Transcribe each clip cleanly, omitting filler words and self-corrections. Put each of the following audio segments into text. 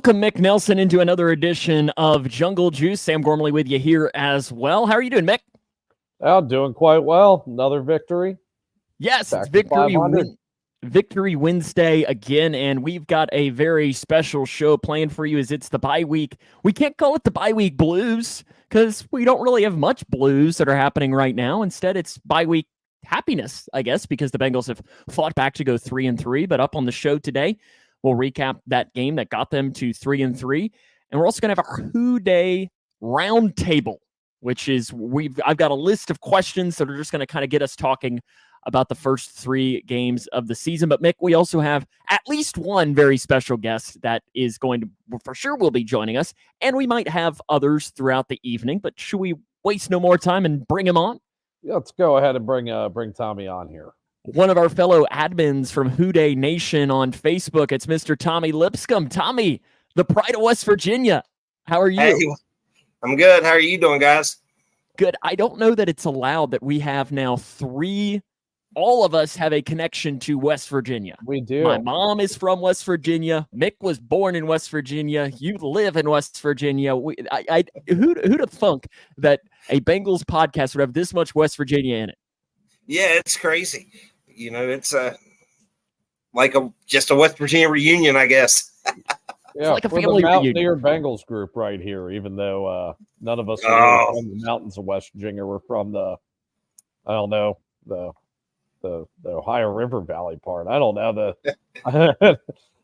Welcome, Mick Nelson, into another edition of Jungle Juice. Sam Gormley with you here as well. How are you doing, Mick? I'm doing quite well. Another victory. Yes, Back it's Victory to Victory Wednesday again, and we've got a very special show planned for you as it's the bye week. We can't call it the bye week blues because we don't really have much blues that are happening right now. Instead, it's bye week happiness, I guess, because the Bengals have fought back to go 3-3. But up on the show today, we'll recap that game that got them to 3-3. And we're also going to have our Who Day Roundtable, which is I've got a list of questions that are just going to kind of get us talking about the first 3 games of the season. But Mick, we also have at least one very special guest that is going to, for sure, will be joining us. And we might have others throughout the evening, but should we waste no more time and bring him on? Yeah, let's go ahead and bring Tommy on here. One of our fellow admins from Who Day Nation on Facebook. It's Mr. Tommy Lipscomb. Tommy, the pride of West Virginia. How are you? Hey, I'm good. How are you doing, guys? Good. I don't know that it's allowed that we have now 3. All of us have a connection to West Virginia. We do. My mom is from West Virginia. Mick was born in West Virginia. You live in West Virginia. Who'd have thunk that a Bengals podcast would have this much West Virginia in it? Yeah, it's crazy. You know, it's like just a West Virginia reunion, I guess. Yeah, like a we're family the Mountaineer reunion. Bengals group right here, even though none of us are really from the mountains of West Virginia. We're from the Ohio River Valley part. I don't know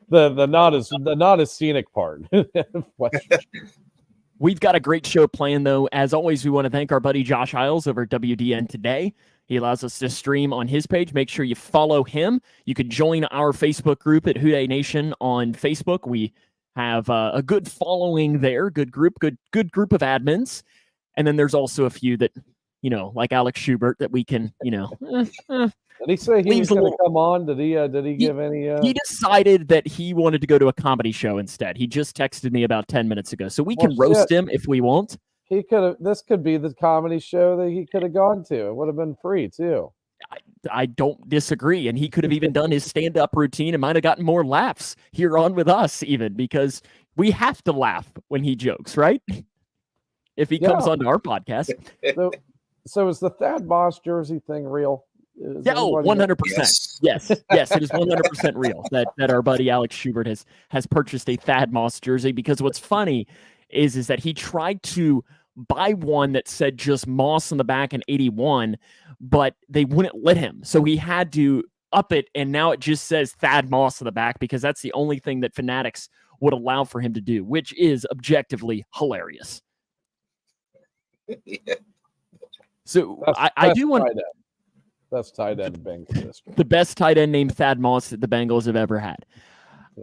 the not as scenic part. We've got a great show planned, though. As always, we want to thank our buddy Josh Isles over at WDN Today. He allows us to stream on his page. Make sure you follow him. You can join our Facebook group at Who Day Nation on Facebook. We have a good following there, good group of admins. And then there's also a few that, like Alex Schubert, that we can, Did he say he was going to come on? Did he give any? He decided that he wanted to go to a comedy show instead. He just texted me about 10 minutes ago, so we can roast him if we want. He could have. This could be the comedy show that he could have gone to. It would have been free too. I don't disagree, and he could have even done his stand-up routine and might have gotten more laughs here on with us, even because we have to laugh when he jokes, right? If he comes onto our podcast. So is the Thad Moss jersey thing real? Yeah, 100%. Yes, it is 100% real that our buddy Alex Schubert has purchased a Thad Moss jersey, because what's funny is that he tried to buy one that said just Moss on the back in 81, but they wouldn't let him. So he had to up it, and now it just says Thad Moss on the back because that's the only thing that Fanatics would allow for him to do, which is objectively hilarious. Yeah. So I do want to... Best tight end in Bengals history. The best tight end named Thad Moss that the Bengals have ever had.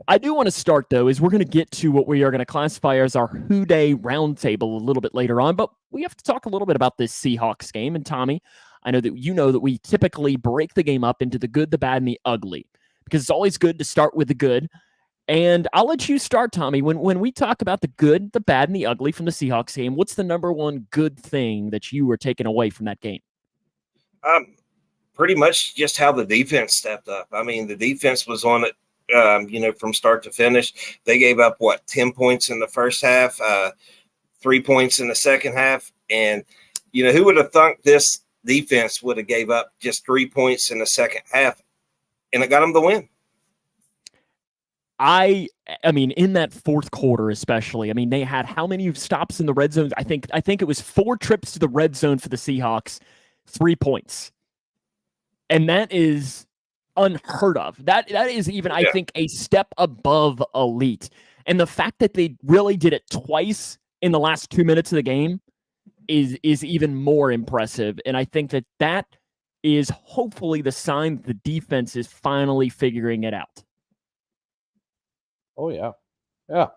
I do want to start, though, is we're going to get to what we are going to classify as our Who Day Roundtable a little bit later on, but we have to talk a little bit about this Seahawks game. And Tommy, I know that we typically break the game up into the good, the bad, and the ugly, because it's always good to start with the good. And I'll let you start, Tommy. When we talk about the good, the bad, and the ugly from the Seahawks game, what's the number one good thing that you were taking away from that game? Pretty much just how the defense stepped up. I mean, the defense was on it, from start to finish. They gave up, 10 points in the first half, 3 points in the second half. And, who would have thunk this defense would have gave up just 3 points in the second half, and it got them the win. I mean, in that fourth quarter especially, I mean, they had how many stops in the red zone? I think it was 4 trips to the red zone for the Seahawks, 3 points. And that is unheard of. That is even, I think, a step above elite. And the fact that they really did it twice in the last 2 minutes of the game is even more impressive. And I think that is hopefully the sign that the defense is finally figuring it out. Oh, yeah. Yeah.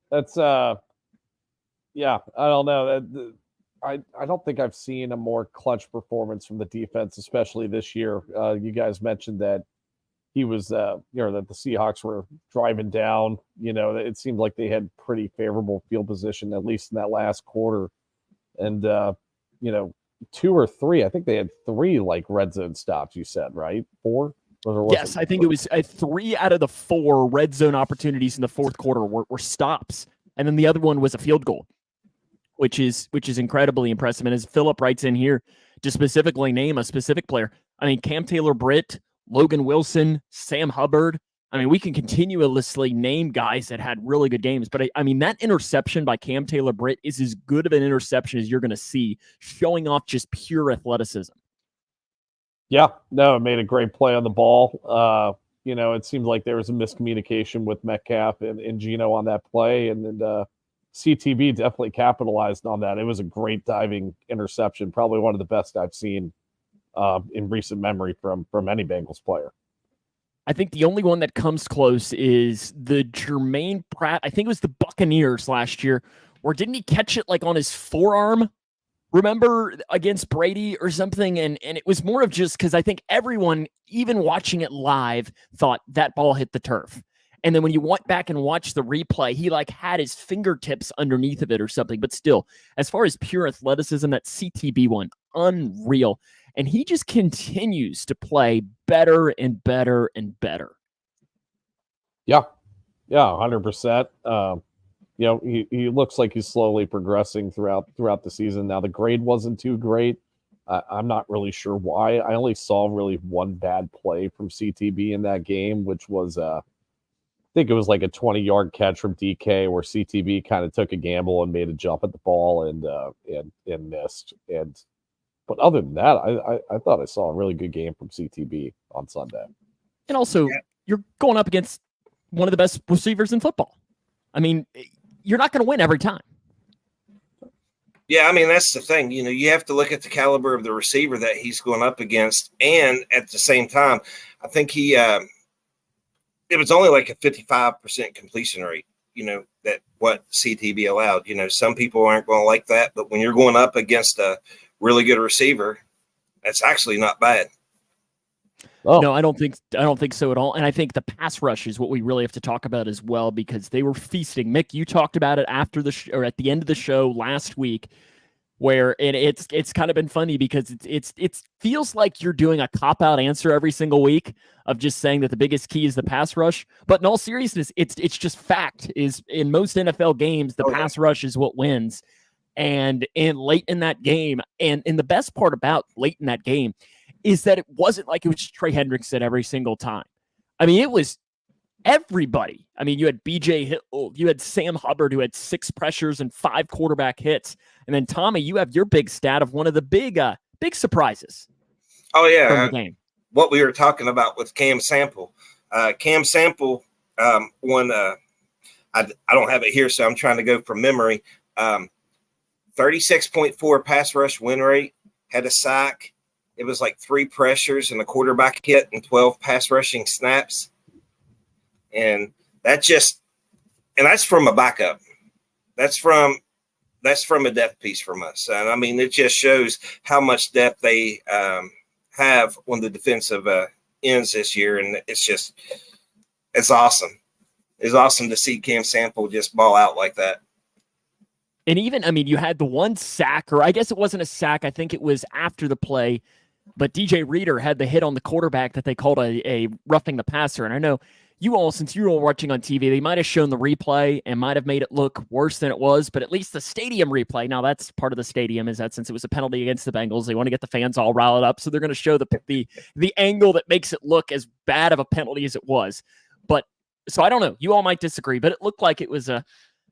That's, I don't know. I don't think I've seen a more clutch performance from the defense, especially this year. You guys mentioned that he was, that the Seahawks were driving down. It seemed like they had pretty favorable field position, at least in that last quarter. And, 2 or 3, I think they had 3 red zone stops, you said, right? 4? Yes, I think it was 3 out of the 4 red zone opportunities in the fourth quarter were stops, and then the other one was a field goal, which is incredibly impressive. And as Philip writes in here, to specifically name a specific player, I mean, Cam Taylor-Britt, Logan Wilson, Sam Hubbard. I mean, we can continuously name guys that had really good games, but I mean, that interception by Cam Taylor-Britt is as good of an interception as you're going to see, showing off just pure athleticism. Yeah, no, it made a great play on the ball. It seemed like there was a miscommunication with Metcalf and Gino on that play, and CTB definitely capitalized on that. It was a great diving interception, probably one of the best I've seen in recent memory from any Bengals player. I think the only one that comes close is the Jermaine Pratt. I think it was the Buccaneers last year, or didn't he catch it like on his forearm? Remember, against Brady or something? And it was more of just because I think everyone, even watching it live, thought that ball hit the turf. And then when you went back and watched the replay, he like had his fingertips underneath of it or something. But still, as far as pure athleticism, that CTB one, unreal. And he just continues to play better and better and better. Yeah, 100%. He looks like he's slowly progressing throughout the season. Now, the grade wasn't too great. I'm not really sure why. I only saw really one bad play from CTB in that game, which was I think it was like a 20-yard catch from DK where CTB kind of took a gamble and made a jump at the ball and missed. But other than that, I thought I saw a really good game from CTB on Sunday. And also, you're going up against one of the best receivers in football. I mean, you're not going to win every time. Yeah, I mean, that's the thing. You have to look at the caliber of the receiver that he's going up against. And at the same time, I think it was only like a 55% completion rate, that what CTB allowed. Some people aren't going to like that. But when you're going up against a really good receiver, that's actually not bad. Oh. No, I don't think so at all. And I think the pass rush is what we really have to talk about as well, because they were feasting. Mick, you talked about it after or at the end of the show last week, where it's kind of been funny because it feels like you're doing a cop-out answer every single week of just saying that the biggest key is the pass rush. But in all seriousness, it's just fact is in most NFL games, the pass rush is what wins. And late in that game, and the best part about late in that game is that it wasn't like it was Trey Hendrickson every single time. I mean, it was everybody. I mean, you had BJ Hill, you had Sam Hubbard, who had 6 pressures and 5 quarterback hits. And then, Tommy, you have your big stat of one of the big surprises. Oh, yeah. From the game. What we were talking about with Cam Sample. Cam Sample won, I don't have it here, so I'm trying to go from memory. 36.4 pass rush win rate, had a sack. It was like 3 pressures and a quarterback hit and 12 pass rushing snaps. And that's from a backup. That's from a depth piece from us. And I mean, it just shows how much depth they have on the defensive ends this year. And it's awesome. It's awesome to see Cam Sample just ball out like that. And even, I mean, you had the one sack, or I guess it wasn't a sack. I think it was after the play. But DJ Reader had the hit on the quarterback that they called a roughing the passer. And I know you all, since you were all watching on TV, they might have shown the replay and might have made it look worse than it was. But at least the stadium replay, now that's part of the stadium, is that since it was a penalty against the Bengals, they want to get the fans all riled up. So they're going to show the angle that makes it look as bad of a penalty as it was. But so I don't know. You all might disagree, but it looked like it was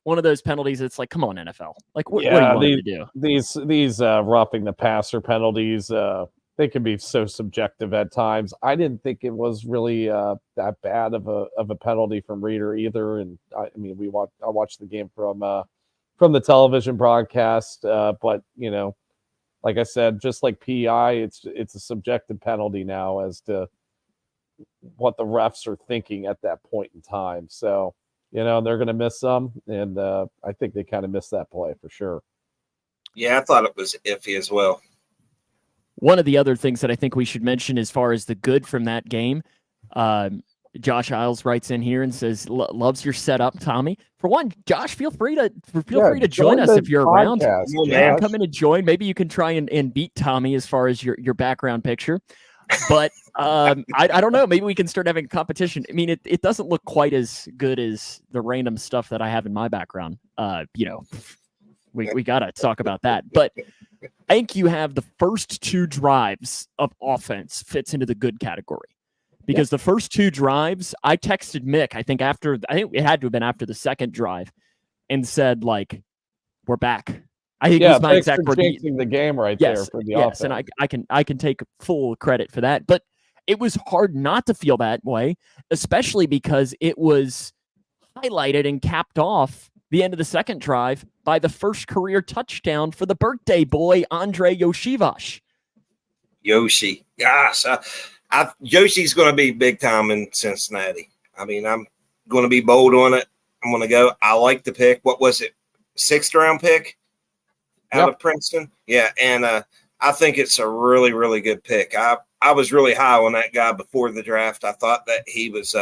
one of those penalties. It's like, come on, NFL. Like, what do you want to do? These roughing the passer penalties, they can be so subjective at times. I didn't think it was really that bad of a penalty from Reader either. And I watched the game from the television broadcast, but like I said, just like PI, it's a subjective penalty now as to what the refs are thinking at that point in time. So they're going to miss some, and I think they kind of missed that play for sure. Yeah, I thought it was iffy as well. One of the other things that I think we should mention as far as the good from that game, Josh Isles writes in here and says, loves your setup, Tommy. For one, Josh, feel free to join us if you're around. Yeah, come in and join. Maybe you can try and beat Tommy as far as your background picture. But I don't know. Maybe we can start having a competition. I mean, it doesn't look quite as good as the random stuff that I have in my background. We got to talk about that. But I think you have the first 2 drives of offense fits into the good category. Because the first 2 drives, I texted Mick, I think it had to have been after the second drive, and said, like, we're back. I think it was my exact word. Changing the game there for the offense. And I can take full credit for that. But it was hard not to feel that way, especially because it was highlighted and capped off the end of the second drive by the first career touchdown for the birthday boy, Andre Yoshivash. Yoshi. Gosh, Yoshi's going to be big time in Cincinnati. I mean, I'm going to be bold on it. I'm going to go. I like the pick. What was it? 6th round pick out of Princeton? Yeah, and I think it's a really, really good pick. I was really high on that guy before the draft. I thought that he was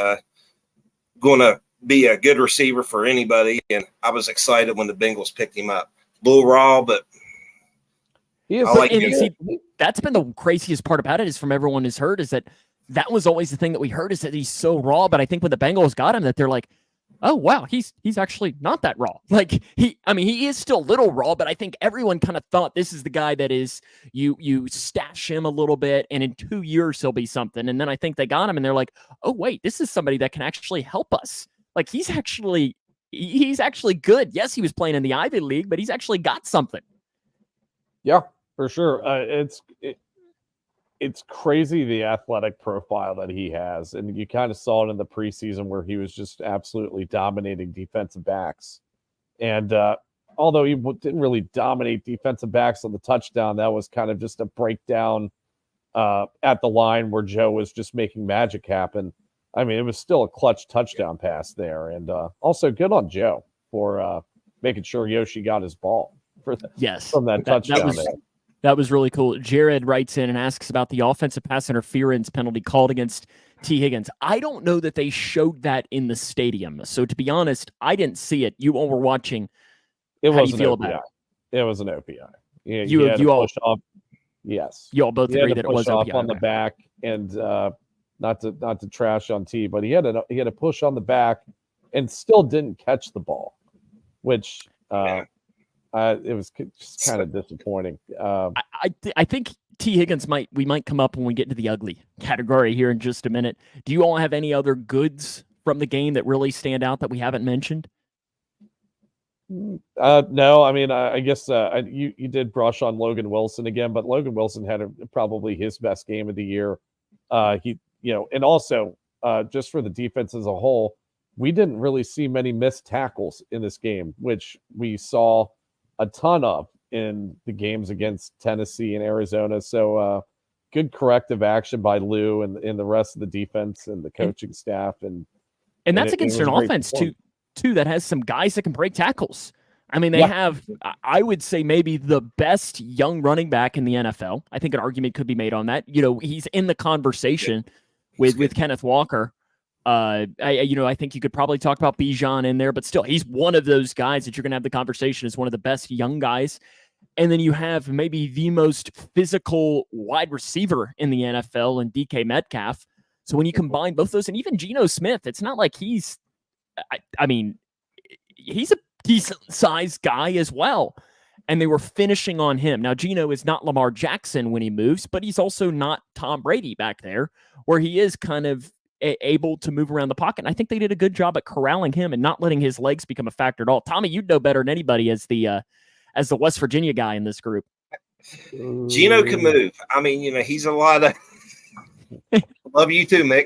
going to be a good receiver for anybody, and I was excited when the Bengals picked him up. A little raw, but that's been the craziest part about it is from everyone has heard is that was always the thing that we heard is that he's so raw. But I think when the Bengals got him, that they're like, oh wow, he's actually not that raw. Like he is still a little raw, but I think everyone kind of thought this is the guy that is you stash him a little bit, and in 2 years he'll be something. And then I think they got him, and they're like, oh wait, this is somebody that can actually help us. Like he's actually good. Yes, he was playing in the Ivy League, but he's actually got something. Yeah, for sure. It's crazy the athletic profile that he has. And you kind of saw it in the preseason where he was just absolutely dominating defensive backs. And although he didn't really dominate defensive backs on the touchdown, that was kind of just a breakdown at the line where Joe was just making magic happen. I mean, it was still a clutch touchdown pass there. And also good on Joe for making sure Yoshi got his ball from that touchdown. That was really cool. Jared writes in and asks about the offensive pass interference penalty called against T. Higgins. I don't know that they showed that in the stadium. So to be honest, I didn't see it. You all were watching. It How was do you feel OPI. about it? It was an OPI. Yeah, you all push off. Yes. You all both agree that it was off OPI on the back, and not to trash on T, but he had a push on the back and still didn't catch the ball, which it was just kind of disappointing. I think T. Higgins might come up when we get into the ugly category here in just a minute. Do you all have any other goods from the game that really stand out that we haven't mentioned? No, I mean, I guess you did brush on Logan Wilson again, but Logan Wilson had probably his best game of the year. And also just for the defense as a whole, we didn't really see many missed tackles in this game, which we saw a ton of in the games against Tennessee and Arizona. So good corrective action by Lou and the rest of the defense and the coaching staff. And that's against an offense too that has some guys that can break tackles. I mean, they have, I would say, maybe the best young running back in the NFL. I think an argument could be made on that. He's in the conversation with Kenneth Walker. I think you could probably talk about Bijan in there, but still, he's one of those guys that you're going to have the conversation as one of the best young guys. And then you have maybe the most physical wide receiver in the NFL in DK Metcalf. So when you combine both those, and even Geno Smith, it's not like he's a decent-sized guy as well. And they were finishing on him. Now, Geno is not Lamar Jackson when he moves, but he's also not Tom Brady back there, where he is kind of able to move around the pocket. And I think they did a good job at corralling him and not letting his legs become a factor at all. Tommy, you'd know better than anybody as the West Virginia guy in this group. Geno can move. I mean, he's a lot of love you too, Mick.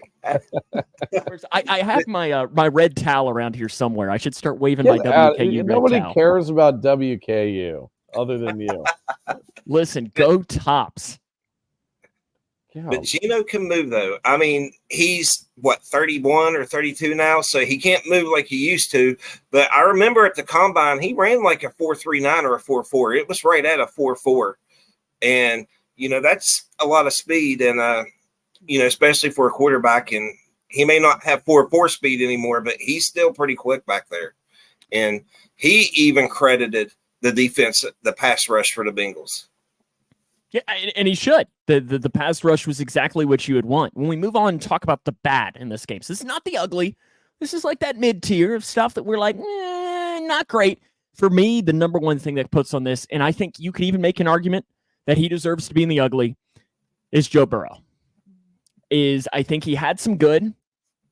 I have my red towel around here somewhere. I should start waving my WKU nobody red towel. Cares about WKU other than you. Listen, go Tops. But Geno can move, though. I mean, he's, 31 or 32 now, so he can't move like he used to. But I remember at the Combine, he ran like a 4.39 or a 4.4. It was right at a 4.4. And, that's a lot of speed. And, especially for a quarterback. And he may not have 4.4 speed anymore, but he's still pretty quick back there. And he even credited the defense, the pass rush for the Bengals. Yeah, and he should. The pass rush was exactly what you would want. When we move on and talk about the bad in this game, so this is not the ugly. This is like that mid tier of stuff that we're like, not great. For me, the number one thing that puts on this, and I think you could even make an argument that he deserves to be in the ugly, is Joe Burrow. I think he had some good.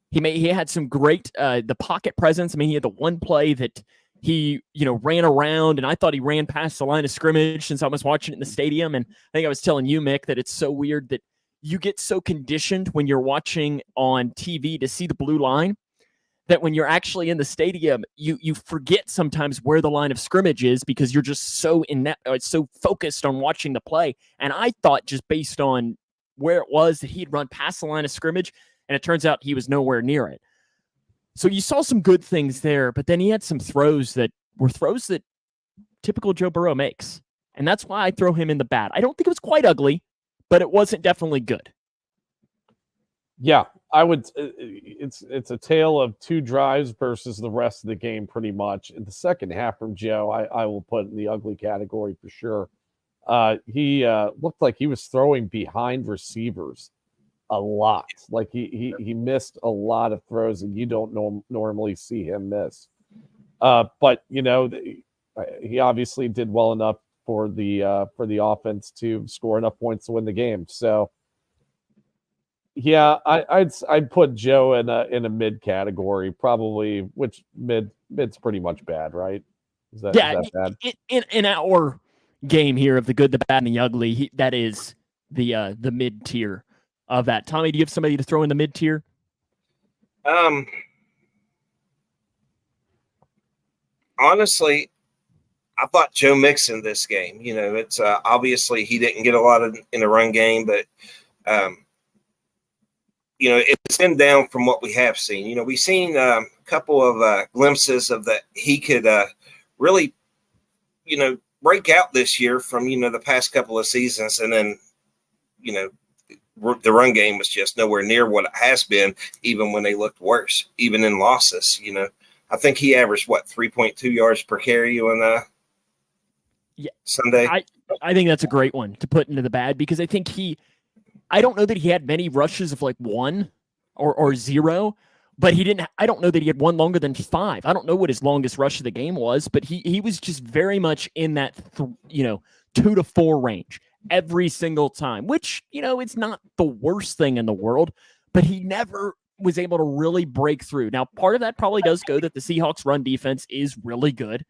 He had some great the pocket presence. I mean, he had the one play that he ran around, and I thought he ran past the line of scrimmage since I was watching it in the stadium. And I think I was telling you, Mick, that it's so weird that you get so conditioned when you're watching on TV to see the blue line that when you're actually in the stadium, you forget sometimes where the line of scrimmage is because you're just so so focused on watching the play. And I thought, just based on where it was, that he'd run past the line of scrimmage, and it turns out he was nowhere near it. So you saw some good things there, but then he had some throws that were throws that typical Joe Burrow makes. And that's why I throw him in the bad. I don't think it was quite ugly, but it wasn't definitely good. Yeah, I would. It's a tale of two drives versus the rest of the game, pretty much. In the second half from Joe, I will put in the ugly category for sure. He looked like he was throwing behind receivers a lot. Like he missed a lot of throws that you don't normally see him miss. But he obviously did well enough for the offense to score enough points to win the game. So yeah, I'd put Joe in a mid category, probably, which mid's pretty much bad, right? Is that bad? In our game here of the good, the bad, and the ugly, that is the mid tier of that. Tommy, do you have somebody to throw in the mid tier? Honestly, I thought Joe Mixon this game. It's obviously he didn't get a lot in the run game, but it's been down from what we have seen. We've seen a couple of glimpses of that he could really, break out this year from, the past couple of seasons. And then, the run game was just nowhere near what it has been, even when they looked worse, even in losses. I think he averaged, 3.2 yards per carry on Sunday. I think that's a great one to put into the bad, because I think I don't know that he had many rushes of like 1 or 0, but I don't know that he had one longer than 5. I don't know what his longest rush of the game was, but he was just very much in that 2 to 4 range every single time, which, it's not the worst thing in the world, but he never was able to really break through. Now, part of that probably does go that the Seahawks run defense is really good.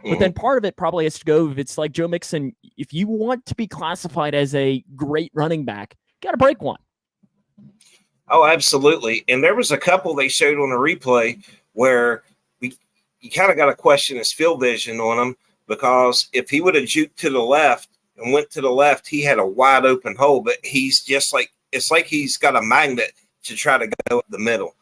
But then part of it probably has to go, if it's like Joe Mixon, if you want to be classified as a great running back, you got to break one. Oh, absolutely. And there was a couple they showed on the replay where you kind of got to question his field vision on him, because if he would have juked to the left and went to the left, he had a wide open hole, but he's just like, it's like he's got a magnet to try to go up the middle.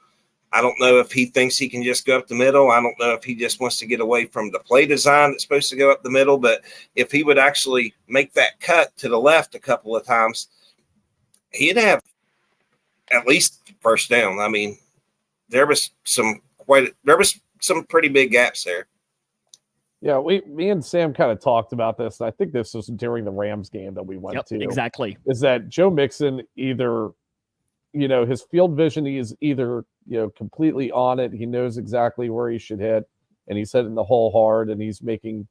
I don't know if he thinks he can just go up the middle. I don't know if he just wants to get away from the play design that's supposed to go up the middle. But if he would actually make that cut to the left a couple of times, he'd have at least first down. I mean, there was some pretty big gaps there. Yeah, me and Sam kind of talked about this, and I think this was during the Rams game that we went to. Exactly. Is that Joe Mixon either, his field vision, he is either, completely on it. He knows exactly where he should hit, and he's hitting the hole hard, and he's making,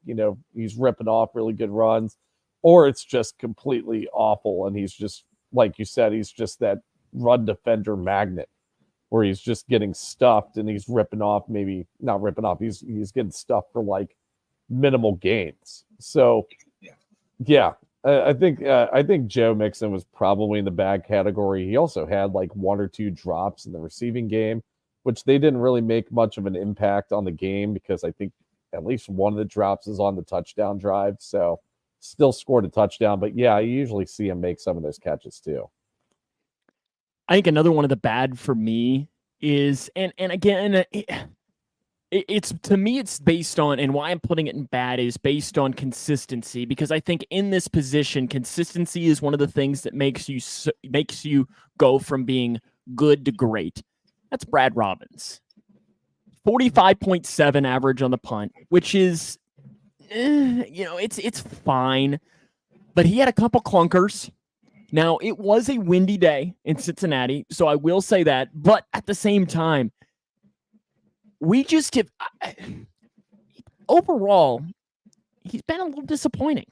he's ripping off really good runs, or it's just completely awful, and he's just, like you said, he's just that run defender magnet where he's just getting stuffed and he's ripping off, maybe not ripping off, he's getting stuffed for like minimal gains. So yeah, I think Joe Mixon was probably in the bad category. He also had like 1 or 2 drops in the receiving game, which they didn't really make much of an impact on the game, because I think at least one of the drops is on the touchdown drive. So still scored a touchdown, but yeah, you usually see him make some of those catches too. I think another one of the bad for me is, and again, it's to me, it's based on, and why I'm putting it in bad is based on consistency, because I think in this position, consistency is one of the things that makes you go from being good to great. That's Brad Robbins. 45.7 average on the punt, which is, it's fine. but he had a couple clunkers. Now, it was a windy day in Cincinnati, so I will say that. But at the same time, we just have overall, he's been a little disappointing.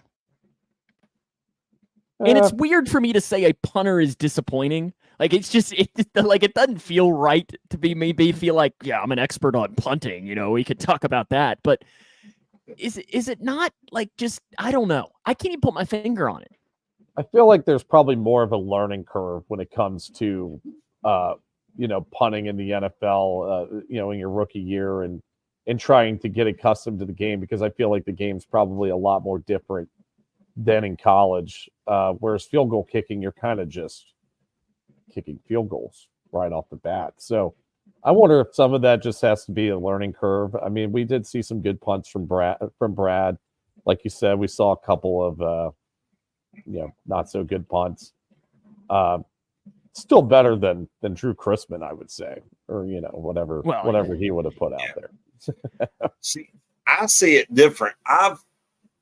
And it's weird for me to say a punter is disappointing. Like, it doesn't feel right to be maybe feel like, yeah, I'm an expert on punting. We could talk about that. But is it not like just, I don't know. I can't even put my finger on it. I feel like there's probably more of a learning curve when it comes to, punting in the NFL, in your rookie year and trying to get accustomed to the game, because I feel like the game's probably a lot more different than in college. Whereas field goal kicking, you're kind of just kicking field goals right off the bat. So I wonder if some of that just has to be a learning curve. I mean, we did see some good punts from Brad. Like you said, we saw a couple of, not so good punts. Still better than Drew Chrisman, I would say, or whatever he would have put out there. See, I see it different.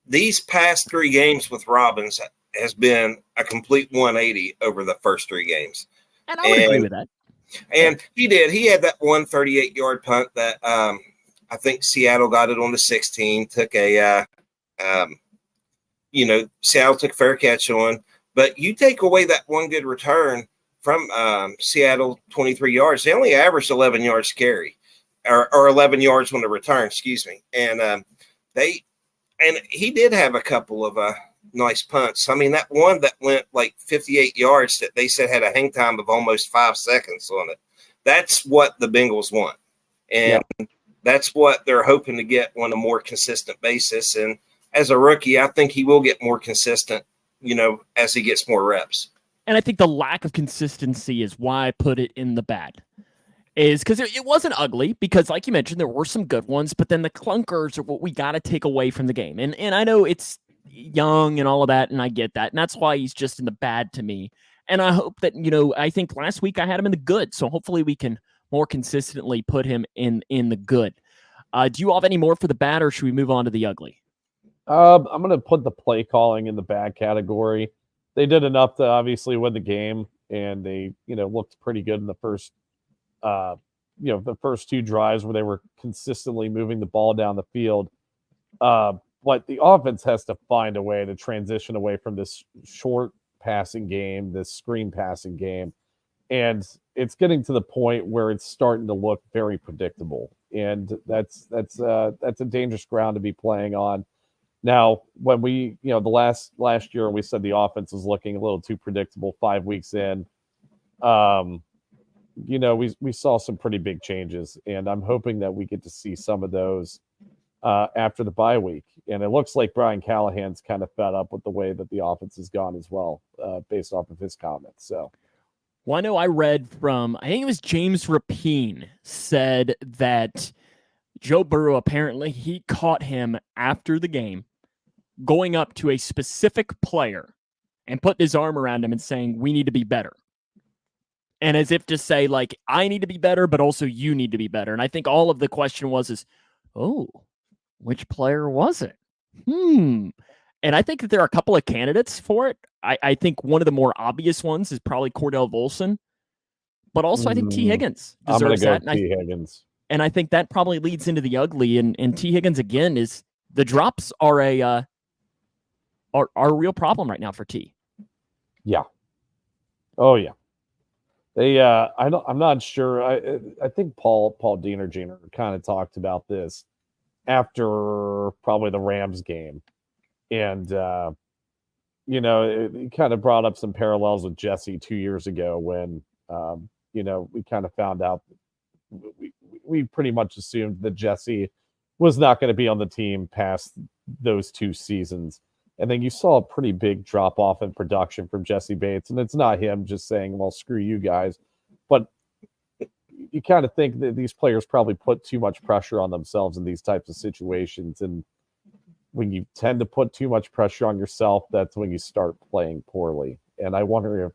These past 3 games with Robbins has been a complete 180 over the first 3 games, and I would agree with that. And he did. He had that 138-yard punt that I think Seattle got it on the 16. Took a Seattle took fair catch on, but you take away that one good return from Seattle, 23 yards. They only averaged 11 yards carry, or 11 yards on the return, excuse me. And he did have a couple of nice punts. I mean, that one that went like 58 yards that they said had a hang time of almost 5 seconds on it. That's what the Bengals want. And that's what they're hoping to get on a more consistent basis. And as a rookie, I think he will get more consistent, as he gets more reps. And I think the lack of consistency is why I put it in the bad. Is because it wasn't ugly, because like you mentioned, there were some good ones, but then the clunkers are what we got to take away from the game. And I know it's young and all of that, and I get that. And that's why he's just in the bad to me. And I hope that, I think last week I had him in the good. So hopefully we can more consistently put him in the good. Do you all have any more for the bad, or should we move on to the ugly? I'm going to put the play calling in the bad category. They did enough to obviously win the game, and they, looked pretty good in the first, the first 2 drives where they were consistently moving the ball down the field. But the offense has to find a way to transition away from this short passing game, this screen passing game. And it's getting to the point where it's starting to look very predictable. And that's a dangerous ground to be playing on. Now, when we, the last year, we said the offense was looking a little too predictable 5 weeks in. We saw some pretty big changes, and I'm hoping that we get to see some of those after the bye week. And it looks like Brian Callahan's kind of fed up with the way that the offense has gone as well, based off of his comments. So, well, I know I read from, I think it was James Rapine, said that Joe Burrow, apparently he caught him after the game going up to a specific player and putting his arm around him and saying, "We need to be better." And as if to say, like, I need to be better, but also you need to be better. And I think all of the question was, which player was it? And I think that there are a couple of candidates for it. I think one of the more obvious ones is probably Cordell Volson, but also I think T. Higgins deserves that. T. Higgins. And I think that probably leads into the ugly. And T. Higgins, again, is the drops are a real problem right now for T. Yeah. Oh, yeah. They, I'm not sure. I think Paul Diener kind of talked about this after probably the Rams game. And, it kind of brought up some parallels with Jesse 2 years ago when, we kind of found out we pretty much assumed that Jesse was not going to be on the team past those 2 seasons. And then you saw a pretty big drop off in production from Jesse Bates. And it's not him just saying, well, screw you guys. But you kind of think that these players probably put too much pressure on themselves in these types of situations. And when you tend to put too much pressure on yourself, that's when you start playing poorly. And I wonder if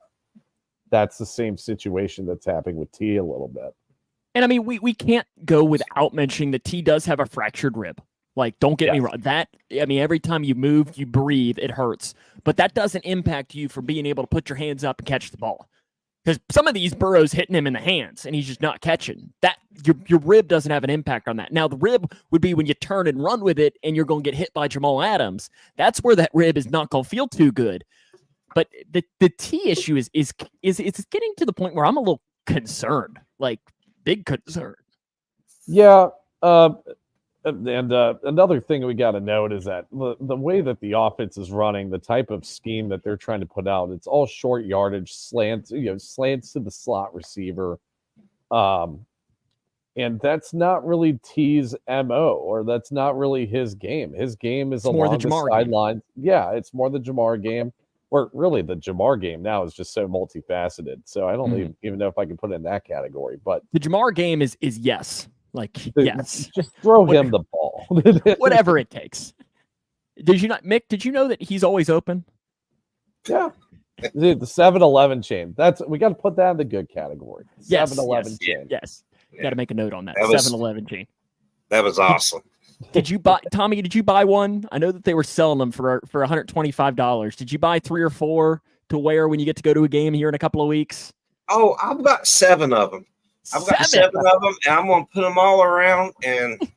that's the same situation that's happening with T a little bit. And I mean, we can't go without mentioning that T does have a fractured rib. Like, don't get me Yes. wrong. Every time you move, you breathe, it hurts. But that doesn't impact you from being able to put your hands up and catch the ball. Because some of these Burrow's hitting him in the hands and he's just not catching. That your rib doesn't have an impact on that. Now, the rib would be when you turn and run with it and you're going to get hit by Jamal Adams. That's where that rib is not going to feel too good. But the T issue is it's getting to the point where I'm a little concerned, like big concern. Yeah. And another thing we got to note is that the way that the offense is running, the type of scheme that they're trying to put out, it's all short yardage slants, slants to the slot receiver. And that's not really T's MO, or that's not really his game. His game is more along the the Jamar sidelines. Yeah, it's more the Jamar game. Or really, the Jamar game now is just so multifaceted. So I don't even know if I can put it in that category. But the Jamar game is yes. Like, yes. Just throw him the ball. Whatever it takes. Did you not, Mick, did you know that he's always open? Yeah. Dude, the 7-Eleven chain. We got to put that in the good category. Yes. 7-Eleven chain. Yes. Got to make a note on that. 7-Eleven chain. That was awesome. Did you buy, Tommy, did you buy one? I know that they were selling them for $125. Did you buy 3 or 4 to wear when you get to go to a game here in a couple of weeks? Oh, I've got 7 of them. I've got 7 of them, and I'm going to put them all around. And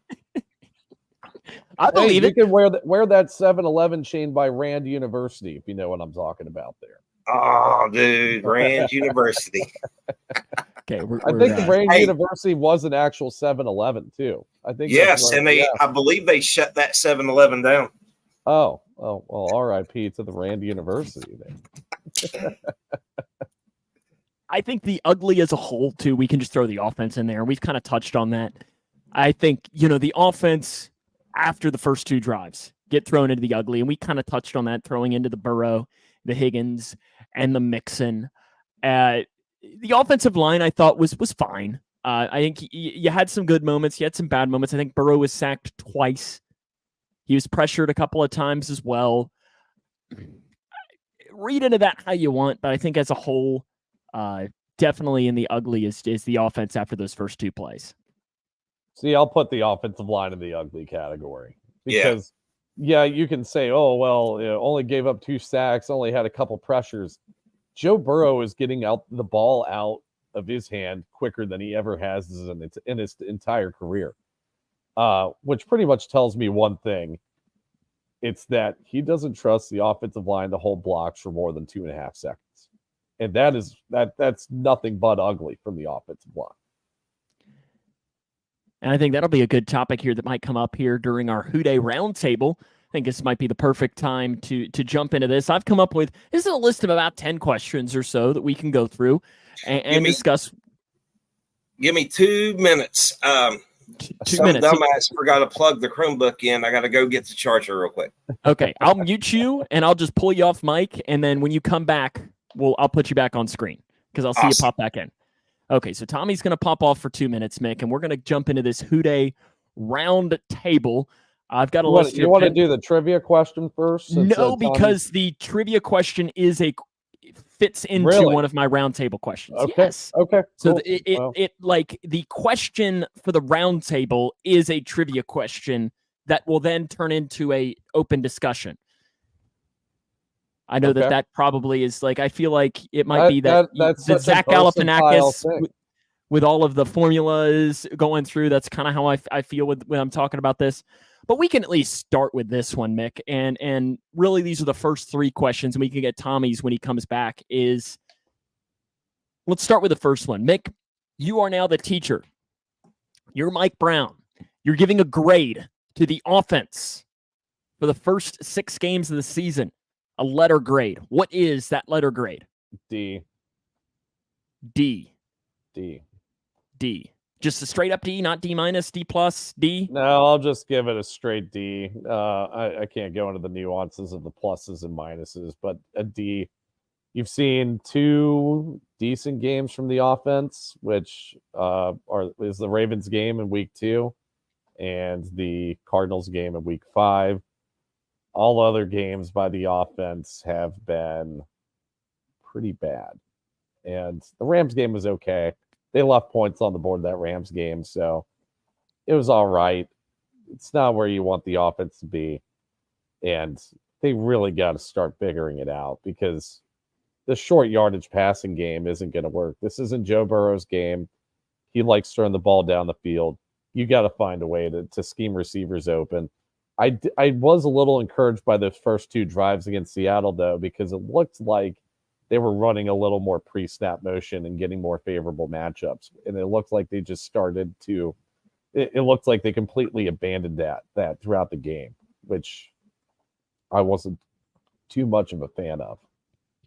I believe you can wear that 7-Eleven chain by Rand University, if you know what I'm talking about there. Oh, dude, Rand University. Okay, I think the Rand University was an actual 7-Eleven too. I think. Yes, and I believe they shut that 7-Eleven down. Oh, well, R.I.P. to the Rand University then. I think the ugly as a whole, too, we can just throw the offense in there. And we've kind of touched on that. I think, the offense after the first 2 drives get thrown into the ugly. And we kind of touched on that, throwing into the Burrow, the Higgins, and the Mixon. The offensive line, I thought, was fine. I think you had some good moments. You had some bad moments. I think Burrow was sacked twice. He was pressured a couple of times as well. Read into that how you want, but I think as a whole, definitely in the ugly is the offense after those first 2 plays. See, I'll put the offensive line in the ugly category because, you can say, oh, well, only gave up 2 sacks, only had a couple pressures. Joe Burrow is getting the ball out of his hand quicker than he ever has in his entire career, which pretty much tells me one thing. It's that he doesn't trust the offensive line to hold blocks for more than 2.5 seconds. And that's nothing but ugly from the offensive line. And I think that'll be a good topic here that might come up here during our Who Dey Roundtable. I think this might be the perfect time to jump into this. I've come up with, this is a list of about 10 questions or so that we can go through and discuss. Give me 2 minutes. 2 minutes. Dumbass forgot to plug the Chromebook in. I got to go get the charger real quick. Okay, I'll mute you and I'll just pull you off mic. And then when you come back, I'll put you back on screen because I'll see you pop back in. Okay, so Tommy's going to pop off for 2 minutes, Mick, and we're going to jump into this Who Dey round table. I've got a list here. You want to do the trivia question first? No, because the trivia question fits into one of my roundtable questions. Okay. Yes. Okay. So cool. it the question for the roundtable is a trivia question that will then turn into a open discussion. I know that probably is I feel like it might be that's the Zach Galifianakis with all of the formulas going through. That's kind of how I feel when I'm talking about this. But we can at least start with this one, Mick. And really, these are the first 3 questions, and we can get Tommy's when he comes back. Let's start with the first one. Mick, you are now the teacher. You're Mike Brown. You're giving a grade to the offense for the first 6 games of the season. A letter grade. What is that letter grade? D. Just a straight up D, not D minus, D plus, D? No, I'll just give it a straight D. I can't go into the nuances of the pluses and minuses, but a D. You've seen 2 decent games from the offense, which is the Ravens game in week 2 and the Cardinals game in week 5. All other games by the offense have been pretty bad. And the Rams game was okay. They left points on the board that Rams game, so it was all right. it's not where you want the offense to be, and they really got to start figuring it out because the short yardage passing game isn't going to work. This isn't Joe Burrow's game. He likes throwing the ball down the field. You got to find a way to scheme receivers open. I was a little encouraged by those first 2 drives against Seattle, though, because it looked like they were running a little more pre-snap motion and getting more favorable matchups. And it looked like they just started to – it looked like they completely abandoned that throughout the game, which I wasn't too much of a fan of.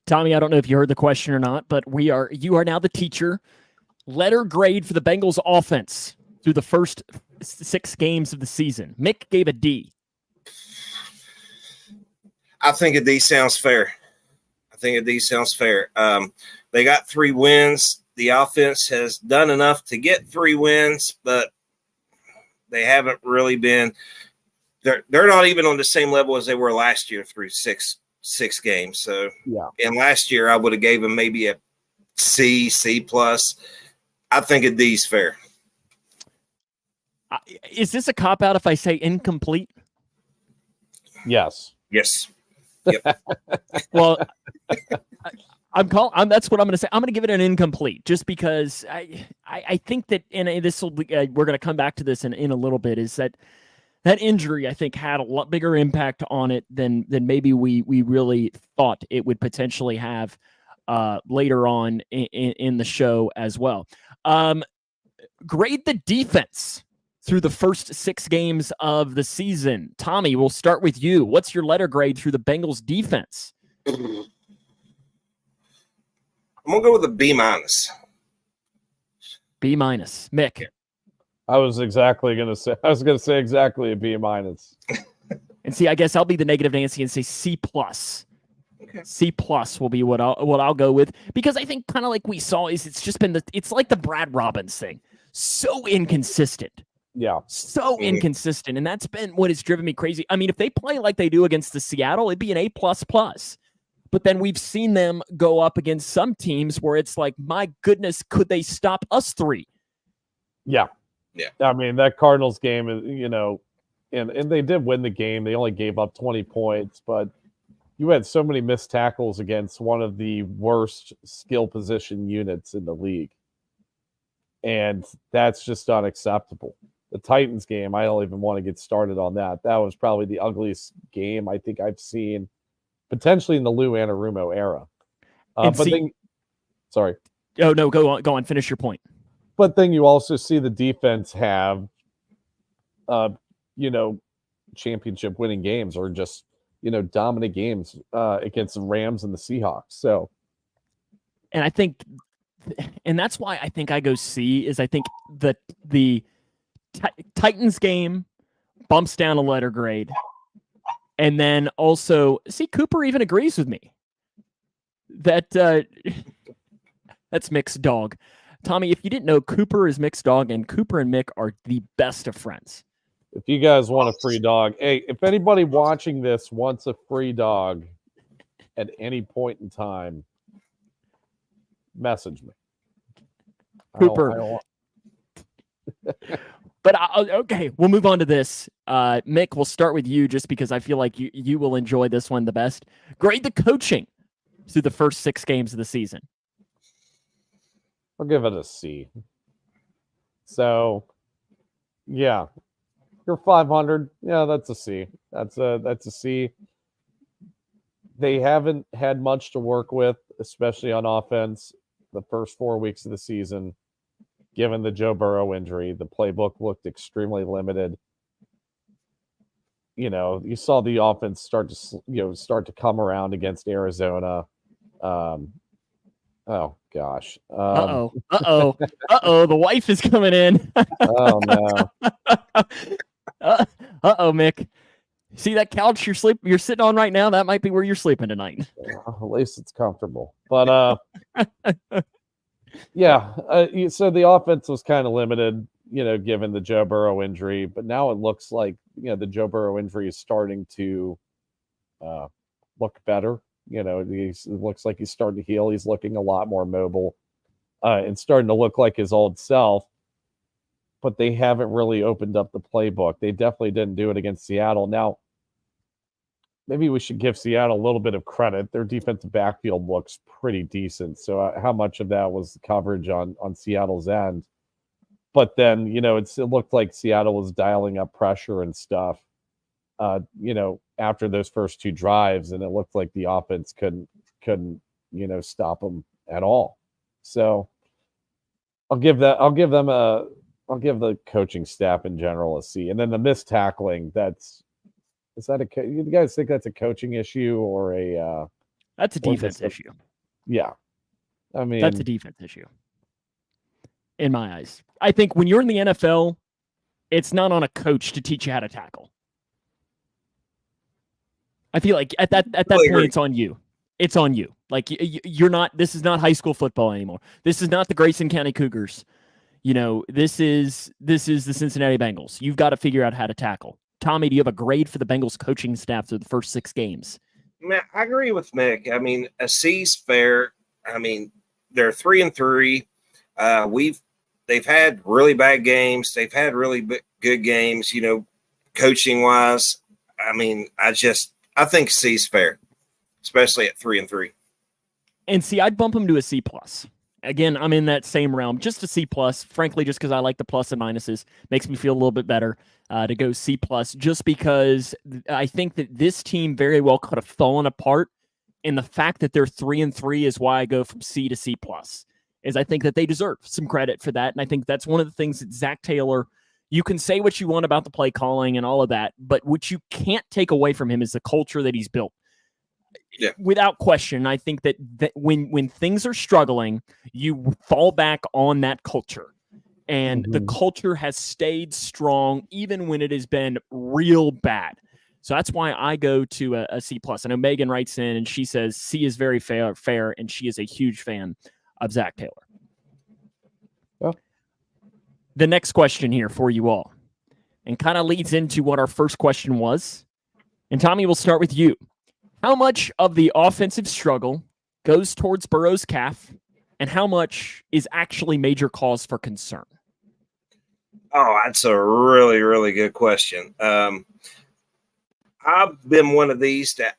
Tommy, I don't know if you heard the question or not, but you are now the teacher. Letter grade for the Bengals offense through the first 6 games of the season. Mick gave a D. I think a D sounds fair. They got 3 wins. The offense has done enough to get 3 wins, but they haven't really been. They're not even on the same level as they were last year through six games. So yeah. And last year I would have gave them maybe a C plus. I think a D is fair. Is this a cop out if I say incomplete? Yes. Yep. Well, that's what I'm going to say. I'm going to give it an incomplete, just because I think that, and this will be, we're going to come back to this in a little bit, is that injury, I think, had a lot bigger impact on it than maybe we really thought it would potentially have later on in the show as well. Grade the defense through the first 6 games of the season. Tommy, we'll start with you. What's your letter grade through the Bengals defense? I'm going to go with a B-. B-. Mick. I was going to say exactly a B-. And see, I guess I'll be the negative Nancy and say C+. Okay. C+ will be what I'll go with, because I think, kind of like we saw, is it's just been it's like the Brad Robbins thing. So inconsistent. Yeah. So inconsistent. And that's been what has driven me crazy. I mean, if they play like they do against the Seattle, it'd be an A++. But then we've seen them go up against some teams where it's like, my goodness, could they stop us 3? Yeah. Yeah. I mean, that Cardinals game is, and they did win the game. They only gave up 20 points, but you had so many missed tackles against one of the worst skill position units in the league. And that's just unacceptable. The Titans game, I don't even want to get started on that. That was probably the ugliest game I think I've seen, potentially in the Lou Anarumo era. Sorry. Oh, no, go on. Finish your point. But then you also see the defense have, championship winning games, or just, dominant games against the Rams and the Seahawks. So, and I think, and that's why I think I go C, is I think the Titans game bumps down a letter grade. And then also, see, Cooper even agrees with me that that's Mick's dog. Tommy, if you didn't know, Cooper is Mick's dog, and Cooper and Mick are the best of friends. If you guys want a free dog, hey, if anybody watching this wants a free dog at any point in time, message me. Cooper. But okay, we'll move on to this. Mick, we'll start with you, just because I feel like you will enjoy this one the best. Grade the coaching through the first 6 games of the season. I'll give it a C. So, yeah, you're 500. Yeah, that's a C. That's a C. They haven't had much to work with, especially on offense, the first 4 weeks of the season. Given the Joe Burrow injury, the playbook looked extremely limited. You saw the offense start to come around against Arizona. Oh gosh. The wife is coming in. Oh no. Mick. See that couch you're sitting on right now? That might be where you're sleeping tonight. At least it's comfortable. But yeah. So the offense was kind of limited, given the Joe Burrow injury. But now it looks like the Joe Burrow injury is starting to look better. It looks like he's starting to heal. He's looking a lot more mobile and starting to look like his old self. but they haven't really opened up the playbook. They definitely didn't do it against Seattle. Now, maybe we should give Seattle a little bit of credit. Their defensive backfield looks pretty decent. So how much of that was the coverage on Seattle's end? But then, it looked like Seattle was dialing up pressure and stuff, after those first two drives, and it looked like the offense couldn't, stop them at all. So I'll give the coaching staff in general a C. And then the missed tackling, you guys think that's a coaching issue or that's a defense issue? Yeah. I mean, that's a defense issue in my eyes. I think when you're in the NFL, it's not on a coach to teach you how to tackle. I feel like at that point, it's on you. It's on you. Like you're not. This is not high school football anymore. This is not the Grayson County Cougars. This is the Cincinnati Bengals. You've got to figure out how to tackle. Tommy, do you have a grade for the Bengals coaching staff through the first 6 games? Man, I agree with Mick. I mean, a C's fair. I mean, they're 3-3. They've had really bad games. They've had really good games. Coaching wise. I mean, I think C's fair, especially at 3-3. And see, I'd bump them to a C+. Again, I'm in that same realm, just a C+, frankly, just because I like the plus and minuses. Makes me feel a little bit better to go C+, just because I think that this team very well could have fallen apart, and the fact that they're 3-3 is why I go from C to C+, is I think that they deserve some credit for that, and I think that's one of the things that Zach Taylor, you can say what you want about the play calling and all of that, but what you can't take away from him is the culture that he's built. Yeah. Without question, I think that when things are struggling, you fall back on that culture. And the culture has stayed strong even when it has been real bad. So that's why I go to a C+. I know Megan writes in and she says C is very fair, and she is a huge fan of Zach Taylor. Well, the next question here for you all, and kind of leads into what our first question was. And Tommy, we'll start with you. How much of the offensive struggle goes towards Burrow's calf, and how much is actually major cause for concern? Oh, that's a really, really good question. I've been one of these that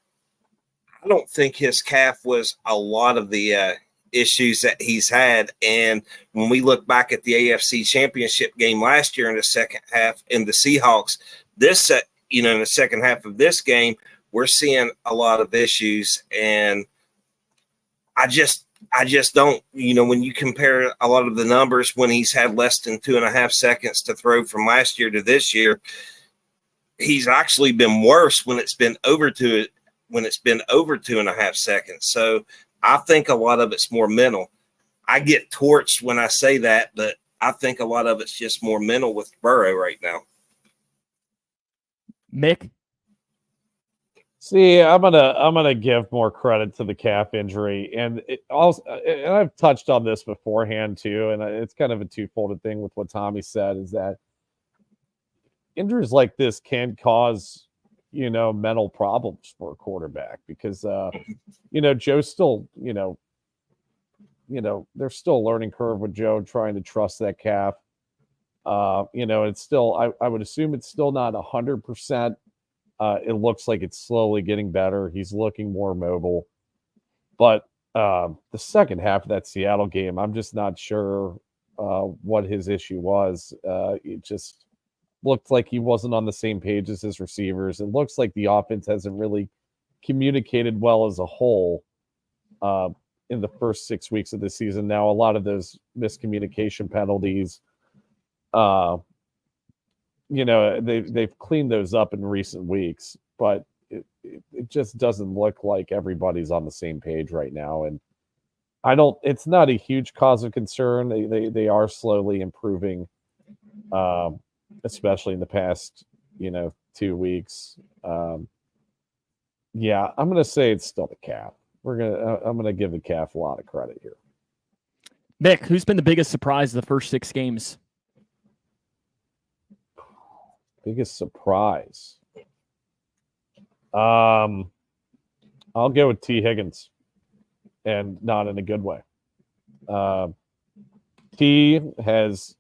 I don't think his calf was a lot of the issues that he's had. And when we look back at the AFC Championship game last year in the second half in the Seahawks, in the second half of this game, we're seeing a lot of issues. And I just don't, when you compare a lot of the numbers when he's had less than 2.5 seconds to throw from last year to this year, he's actually been worse when it's been over 2.5 seconds. So I think a lot of it's more mental. I get torched when I say that, but I think a lot of it's just more mental with Burrow right now. Mick? See, I'm gonna give more credit to the calf injury, and and I've touched on this beforehand too, and it's kind of a twofold thing with what Tommy said, is that injuries like this can cause mental problems for a quarterback, because Joe's still there's still a learning curve with Joe trying to trust that calf. It's still I would assume it's still not 100%. It looks like it's slowly getting better. He's looking more mobile. But the second half of that Seattle game, I'm just not sure what his issue was. It just looked like he wasn't on the same page as his receivers. It looks like the offense hasn't really communicated well as a whole in the first 6 weeks of the season. Now, a lot of those miscommunication penalties, they've cleaned those up in recent weeks, but it just doesn't look like everybody's on the same page right now. And it's not a huge cause of concern. They are slowly improving, especially in the past, 2 weeks. I'm going to say it's still the calf. I'm going to give the calf a lot of credit here. Mick, who's been the biggest surprise of the first 6 games? Biggest surprise. I'll go with T. Higgins, and not in a good way. T has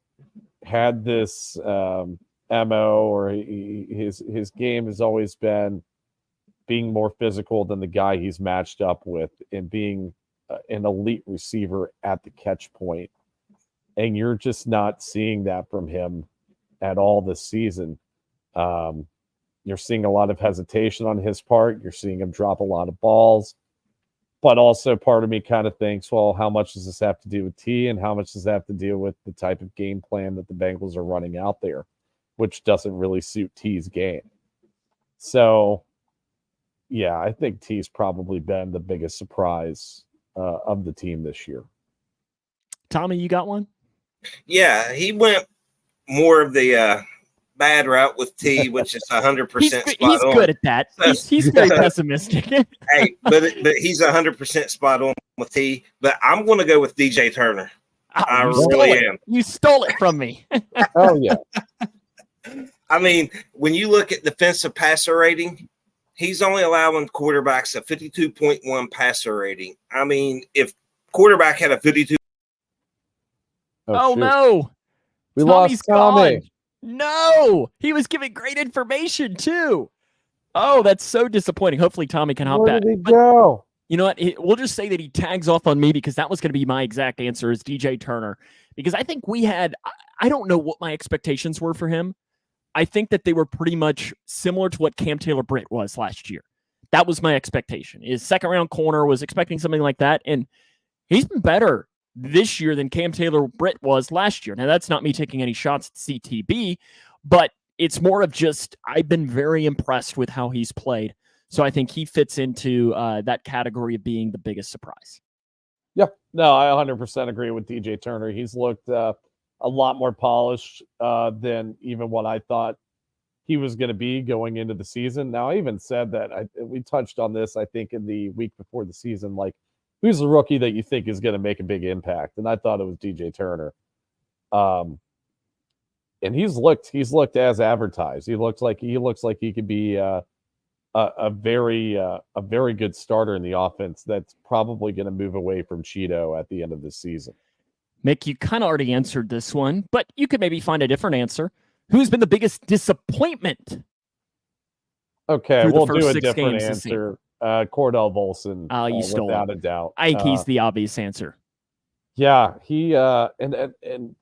had this MO, or his game has always been being more physical than the guy he's matched up with, and being an elite receiver at the catch point. And you're just not seeing that from him at all this season. You're seeing a lot of hesitation on his part. You're seeing him drop a lot of balls. But also part of me kind of thinks, well, how much does this have to do with T, and how much does that have to do with the type of game plan that the Bengals are running out there, which doesn't really suit T's game. So, yeah, I think T's probably been the biggest surprise of the team this year. Tommy, you got one? Yeah, he went more of the bad route with T, which is 100% He's good at that. He's very pessimistic. Hey, but he's 100% spot on with T. But I'm going to go with DJ Turner. I really am. You stole it from me. Oh, yeah. I mean, when you look at defensive passer rating, he's only allowing quarterbacks a 52.1 passer rating. I mean, if quarterback had a 52. Oh no. We Tommy's lost Tommy. gone. No, he was giving great information too. Oh, that's so disappointing. Hopefully Tommy can hop Where back. did he go? You know what? We'll just say that he tags off on me, because that was going to be my exact answer, is DJ Turner. Because I think I don't know what my expectations were for him. I think that they were pretty much similar to what Cam Taylor-Britt was last year. That was my expectation. His second round corner, was expecting something like that. And he's been better this year than Cam Taylor-Britt was last year. Now, that's not me taking any shots at CTB, but it's more of just, I've been very impressed with how he's played. So I think he fits into that category of being the biggest surprise. Yeah, no, I 100% agree with DJ Turner. He's looked a lot more polished than even what I thought he was going to be going into the season. Now, I even said that we touched on this, I think, in the week before the season, like, who's the rookie that you think is going to make a big impact? And I thought it was DJ Turner. And he's looked as advertised. He looks like he could be a very good starter in the offense that's probably going to move away from Cheeto at the end of the season. Mick, you kind of already answered this one, but you could maybe find a different answer. Who's been the biggest disappointment? Okay, we'll do a different answer. Cordell Volson. You stole without a doubt. I think he's the obvious answer. Yeah, he and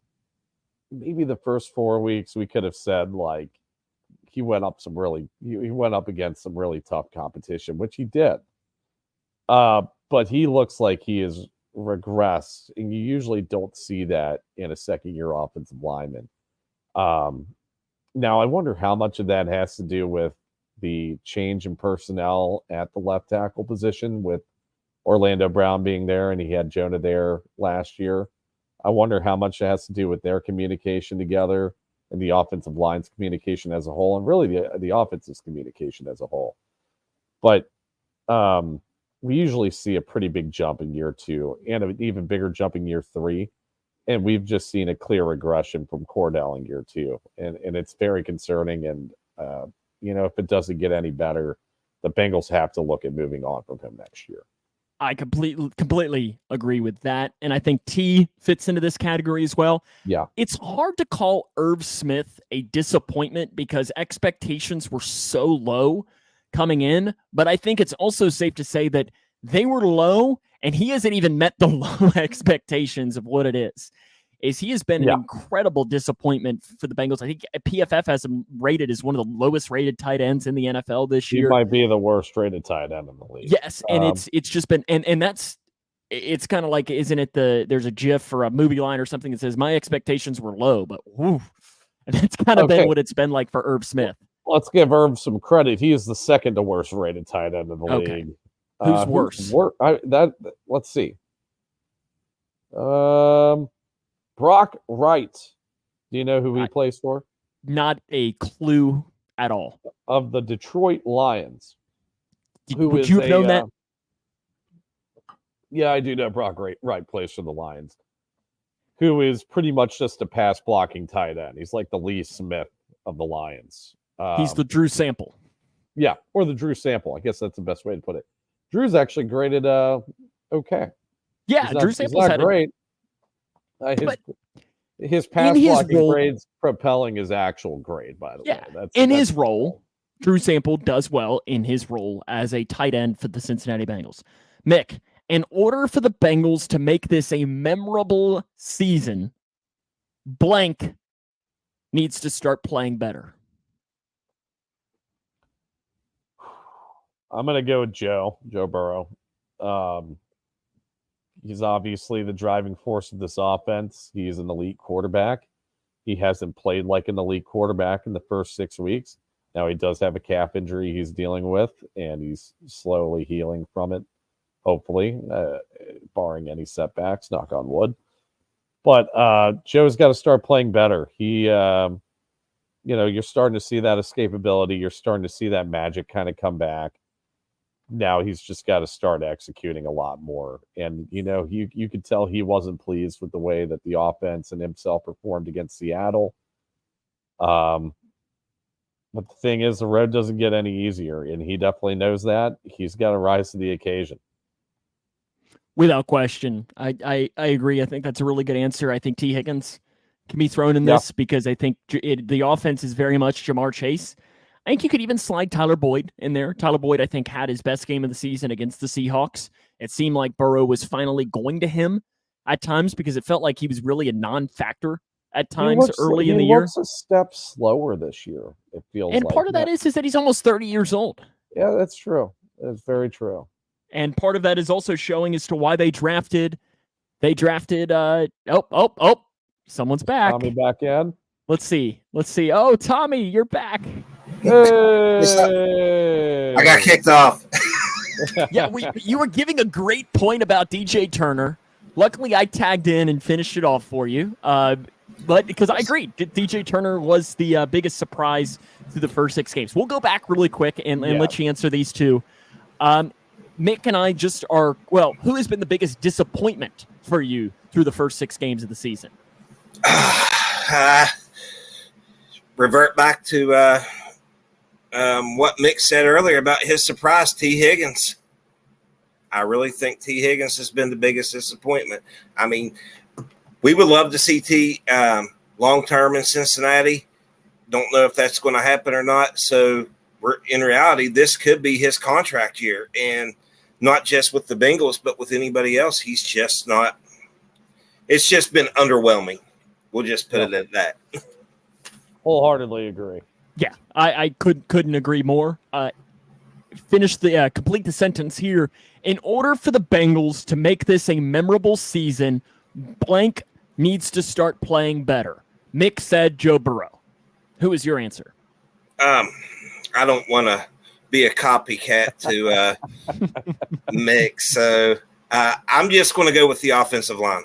maybe the first 4 weeks we could have said, like, he went up against some really tough competition, which he did. But he looks like he has regressed, and you usually don't see that in a second-year offensive lineman. Now, I wonder how much of that has to do with the change in personnel at the left tackle position, with Orlando Brown being there, and he had Jonah there last year. I wonder how much it has to do with their communication together and the offensive line's communication as a whole, and really the offense's communication as a whole. But we usually see a pretty big jump in year 2 and an even bigger jump in year 3. And we've just seen a clear regression from Cordell in year 2. And it's very concerning. And, if it doesn't get any better, the Bengals have to look at moving on from him next year. I completely agree with that. And I think T fits into this category as well. Yeah. It's hard to call Irv Smith a disappointment because expectations were so low coming in. But I think it's also safe to say that they were low, and he hasn't even met the low expectations of what it is. He has been an incredible disappointment for the Bengals. I think PFF has him rated as one of the lowest rated tight ends in the NFL this year. He might be the worst rated tight end in the league. Yes, and it's just been and that's it's kind of like, isn't it there's a GIF or a movie line or something that says my expectations were low, but whew, and that's kind of been what it's been like for Irv Smith. Let's give Irv some credit. He is the second to worst rated tight end in the league. Who's worse? Let's see. Brock Wright. Do you know who he plays for? Not a clue at all. Of the Detroit Lions. Would you have known that? Yeah, I do know Brock Wright plays for the Lions. Who is pretty much just a pass blocking tight end. He's like the Lee Smith of the Lions. He's the Drew Sample. Yeah, or the Drew Sample. I guess that's the best way to put it. Drew's actually graded okay. Yeah, Drew Sample's not great. his pass his blocking role- grade's propelling his actual grade, by the Yeah, way. in his role, Drew Sample does well in his role as a tight end for the Cincinnati Bengals. Mick, in order for the Bengals to make this a memorable season, blank needs to start playing better. I'm going to go with Joe Burrow. He's obviously the driving force of this offense. He's an elite quarterback. He hasn't played like an elite quarterback in the first 6 weeks. Now he does have a calf injury he's dealing with, and he's slowly healing from it, hopefully, barring any setbacks, knock on wood. But Joe's got to start playing better. You're starting to see that escapability. You're starting to see that magic kind of come back. Now he's just got to start executing a lot more. And, you could tell he wasn't pleased with the way that the offense and himself performed against Seattle. But the thing is, the road doesn't get any easier, and he definitely knows that. He's got to rise to the occasion. Without question. I agree. I think that's a really good answer. I think T. Higgins can be thrown in this because I think the offense is very much Jamar Chase. I think you could even slide Tyler Boyd in there. Tyler Boyd, I think, had his best game of the season against the Seahawks. It seemed like Burrow was finally going to him at times because it felt like he was really a non-factor at times early in the year. He looks a step slower this year, it feels and like. Part of that is that he's almost 30 years old. Yeah, that's true. That's very true. And part of that is also showing as to why they drafted someone's back. Tommy back in. Let's see. Oh, Tommy, you're back. Hey! I got kicked off. Yeah, you were giving a great point about DJ Turner. Luckily, I tagged in and finished it off for you. But because I agree, DJ Turner was the biggest surprise through the first 6 games. We'll go back really quick and let you answer these two. Mick and I who has been the biggest disappointment for you through the first 6 games of the season? Revert back to what Mick said earlier about his surprise, T. Higgins. I really think T. Higgins has been the biggest disappointment. I mean, we would love to see T long-term in Cincinnati. Don't know if that's going to happen or not. So in reality, this could be his contract year, and not just with the Bengals, but with anybody else. He's just not. It's just been underwhelming. We'll just put it at that. Wholeheartedly agree. Yeah, I couldn't agree more. Complete the sentence here. In order for the Bengals to make this a memorable season, blank needs to start playing better. Mick said Joe Burrow. Who is your answer? I don't want to be a copycat to Mick, so I'm just going to go with the offensive line.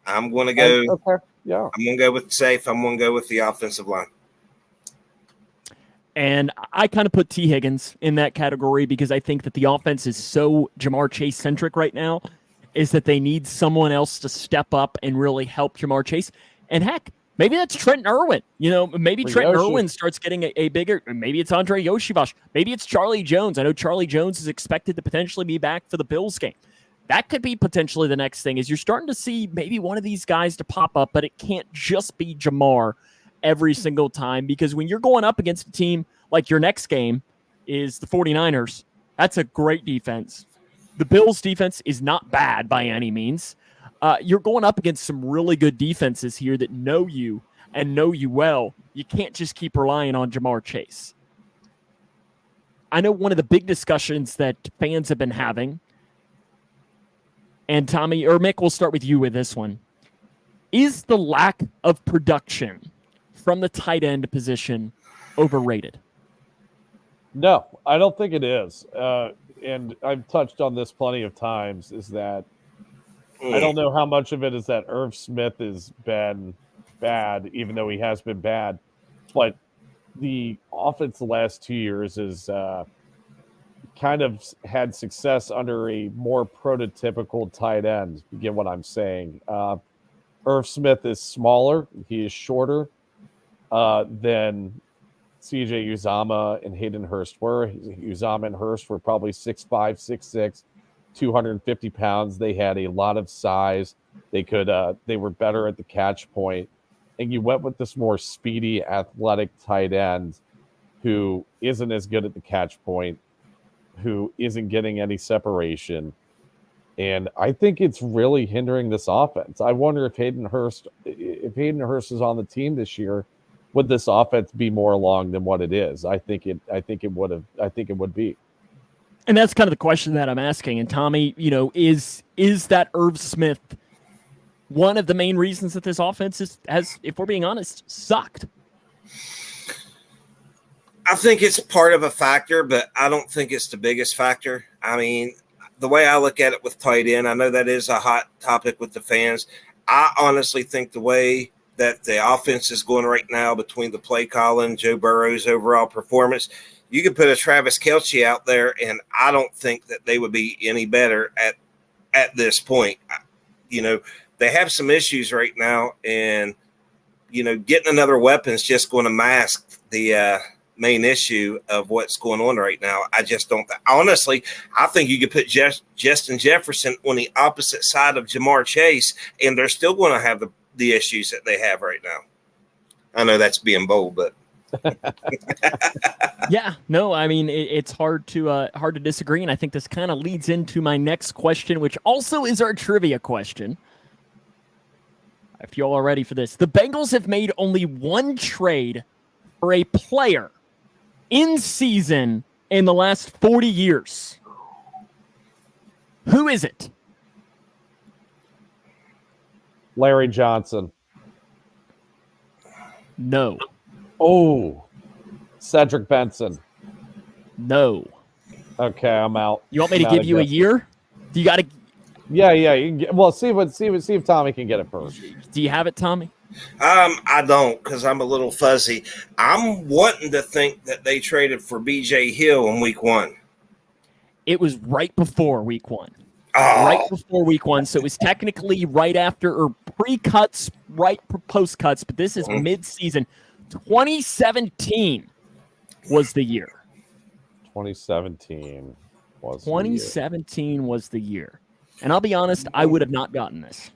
I'm going to go. Okay. Yeah. I'm going to go with safe. I'm going to go with the offensive line. And I kind of put T. Higgins in that category because I think that the offense is so Jamar Chase centric right now, is that they need someone else to step up and really help Jamar Chase. And heck, maybe that's Trenton Irwin. Maybe Trenton Irwin starts getting a bigger, maybe it's Andre Yoshivash. Maybe it's Charlie Jones. I know Charlie Jones is expected to potentially be back for the Bills game. That could be potentially the next thing, is you're starting to see maybe one of these guys to pop up, but it can't just be Jamar every single time, because when you're going up against a team like your next game is the 49ers, that's a great defense. The Bills defense is not bad by any means. You're going up against some really good defenses here that know you and know you well. You can't just keep relying on Jamar Chase. I know one of the big discussions that fans have been having, and Tommy or Mick, we'll start with you with this one, is the lack of production from the tight end position overrated? No, I don't think it is. And I've touched on this plenty of times, is that I don't know how much of it is that Irv Smith has been bad, even though he has been bad. But the offense the last 2 years is kind of had success under a more prototypical tight end. You get what I'm saying? Irv Smith is smaller. He is shorter than CJ Uzama and Hayden Hurst were. Uzama and Hurst were probably 6'5", 6'6", 250 pounds. They had a lot of size. They were better at the catch point, and you went with this more speedy, athletic tight end who isn't as good at the catch point, who isn't getting any separation. And I think it's really hindering this offense. I wonder if Hayden Hurst is on the team this year, would this offense be more along than what it is? I think it would be. And that's kind of the question that I'm asking. And Tommy, is that Irv Smith one of the main reasons that this offense has, if we're being honest, sucked? I think it's part of a factor, but I don't think it's the biggest factor. I mean, the way I look at it with tight end, I know that is a hot topic with the fans. I honestly think the way that the offense is going right now between the play calling, Joe Burrow's overall performance, you could put a Travis Kelce out there, and I don't think that they would be any better at this point. They have some issues right now, and, getting another weapon is just going to mask the main issue of what's going on right now. I just don't. Honestly, I think you could put Justin Jefferson on the opposite side of Jamar Chase, and they're still going to have the issues that they have right now. I know that's being bold, but yeah, no, I mean it's hard to disagree, and I think this kind of leads into my next question, which also is our trivia question. If you all are ready for this, the Bengals have made only one trade for a player in season in the last 40 years. Who is it? Larry Johnson. No. Oh, Cedric Benson. No. Okay, I'm out. You want me to give you a year? You got to. Yeah. You can well, see if Tommy can get it first. Do you have it, Tommy? I don't, because I'm a little fuzzy. I'm wanting to think that they traded for B.J. Hill in week 1. It was right before week 1. Oh. Right before week 1. So it was technically right after or pre-cuts, right post cuts, but this is mid-season. 2017 was the year. 2017 was the year. And I'll be honest, I would have not gotten this.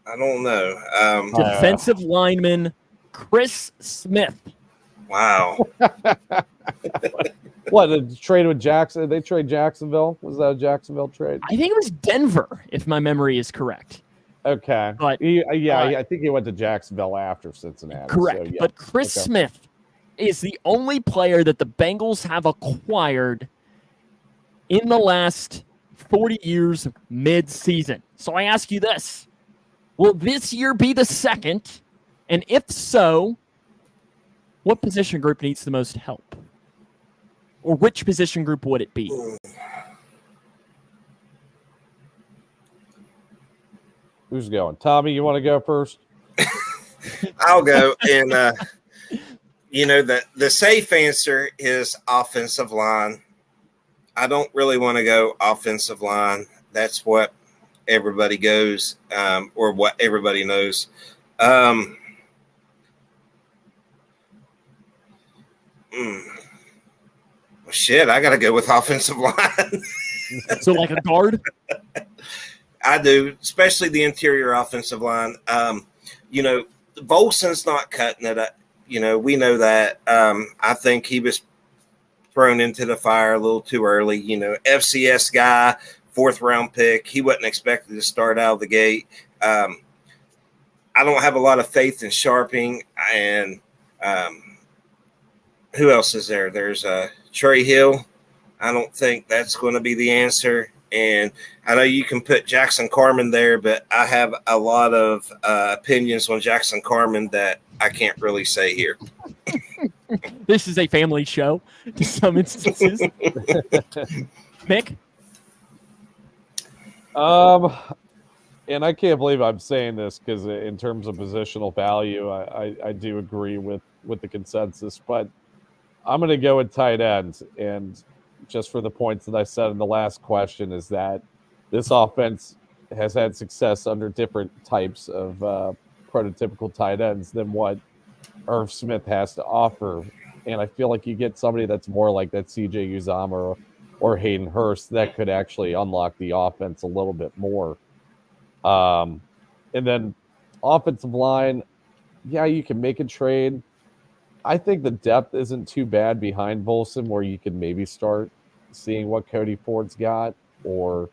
I don't know. Defensive lineman Chris Smith. Wow. What, the trade with Jackson? They trade Jacksonville? Was that a Jacksonville trade? I think it was Denver, if my memory is correct. Okay. But I think he went to Jacksonville after Cincinnati. Correct. So, yeah. But Chris Smith is the only player that the Bengals have acquired in the last 40 years mid-season. So I ask you this. Will this year be the second? And if so, what position group needs the most help? Or which position group would it be? Who's going? Tommy, you want to go first? I'll go. And, the safe answer is offensive line. I don't really want to go offensive line. That's what everybody goes, or what everybody knows. Shit, I got to go with offensive line. So like a guard? I do, especially the interior offensive line. Volson's not cutting it up. We know that. I think he was thrown into the fire a little too early. FCS guy, 4th round pick. He wasn't expected to start out of the gate. I don't have a lot of faith in Sharping. And who else is there? There's Trey Hill. I don't think that's going to be the answer. And I know you can put Jackson Carman there, but I have a lot of opinions on Jackson Carman that I can't really say here. This is a family show to some instances. Mick? And I can't believe I'm saying this because in terms of positional value, I do agree with the consensus, but I'm going to go with tight ends. And just for the points that I said in the last question is that this offense has had success under different types of prototypical tight ends than what Irv Smith has to offer. and I feel like you get somebody that's more like that CJ Uzama or Hayden Hurst that could actually unlock the offense a little bit more. And then offensive line, yeah, you can make a trade. I think the depth isn't too bad behind Volson, where you could maybe start seeing what Cody Ford's got, or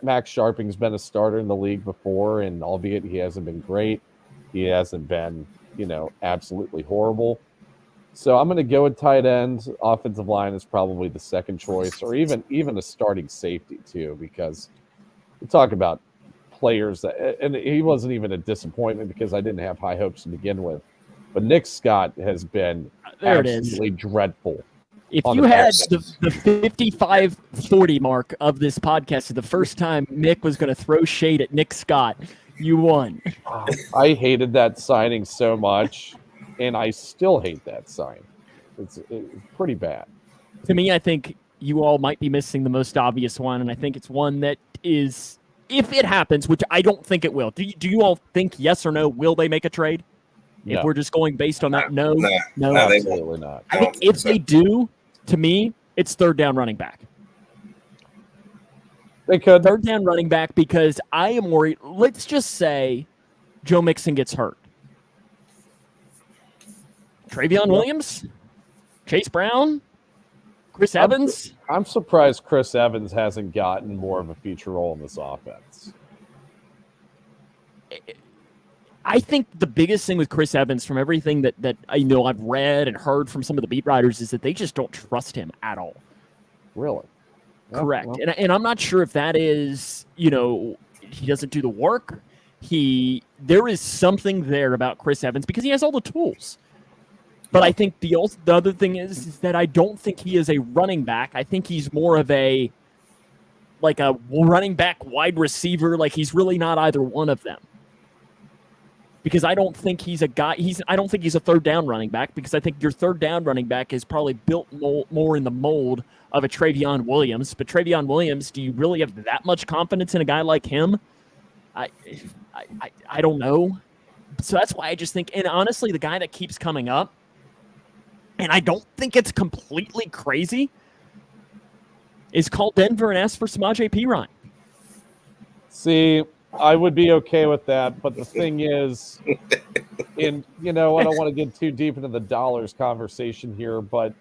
Max Sharping's been a starter in the league before, and albeit he hasn't been great, he hasn't been absolutely horrible. So I'm going to go with tight ends. Offensive line is probably the second choice, or even a starting safety too, because we talk about players that, and he wasn't even a disappointment because I didn't have high hopes to begin with. But Nick Scott has been absolutely dreadful. If you had the 55-40 mark of this podcast the first time Nick was going to throw shade at Nick Scott, you won. I hated that signing so much, and I still hate that sign. It's pretty bad. To me, I think you all might be missing the most obvious one, and I think it's one that is, if it happens, which I don't think it will. Do you all think yes or no, will they make a trade? No. If we're just going based on that, no, absolutely not. I think if they do, to me, it's third down running back. They could. Third down running back, because I am worried. Let's just say Joe Mixon gets hurt. Travion Williams? Chase Brown? Chris Evans? I'm surprised Chris Evans hasn't gotten more of a feature role in this offense. I think the biggest thing with Chris Evans, from everything that I know I've read and heard from some of the beat writers, is that they just don't trust him at all. Really? Correct. Well. And I'm not sure if that is, he doesn't do the work. There is something there about Chris Evans because he has all the tools. But I think the other thing is that I don't think he is a running back. I think he's more of a running back wide receiver. Like, he's really not either one of them. Because I don't think he's a guy. I don't think he's a third down running back, because I think your third down running back is probably built more in the mold of a Travion Williams. But Travion Williams, do you really have that much confidence in a guy like him? I don't know. So that's why I just think, and honestly, the guy that keeps coming up, and I don't think it's completely crazy, is call Denver and ask for Samaje Perine. See, I would be okay with that, but the thing is, and I don't want to get too deep into the dollars conversation here, but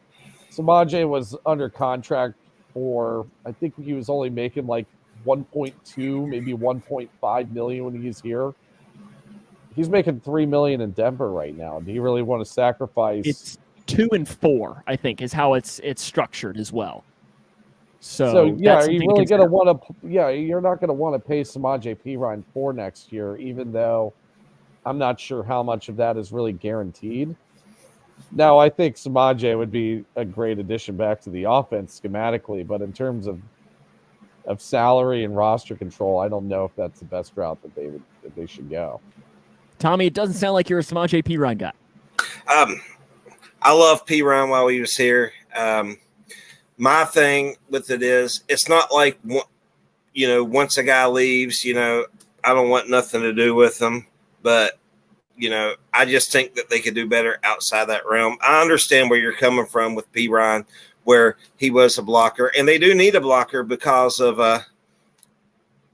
Samaje was under contract for, I think he was only making like 1.2, maybe 1.5 million when he's here. He's making $3 million in Denver right now. Do you really want to sacrifice? It's 2 and 4, I think, is how it's structured as well. So yeah, are you really going to want to? Yeah, you're not going to want to pay Samaje Perine for next year, even though I'm not sure how much of that is really guaranteed. Now, I think Samaje would be a great addition back to the offense schematically, but in terms of salary and roster control, I don't know if that's the best route that they should go. Tommy, it doesn't sound like you're a Samaje Perine guy. I love Perine while he was here. My thing with it is, it's not like, once a guy leaves, I don't want nothing to do with them. But, I just think that they could do better outside that realm. I understand where you're coming from with Perine, where he was a blocker. And they do need a blocker because of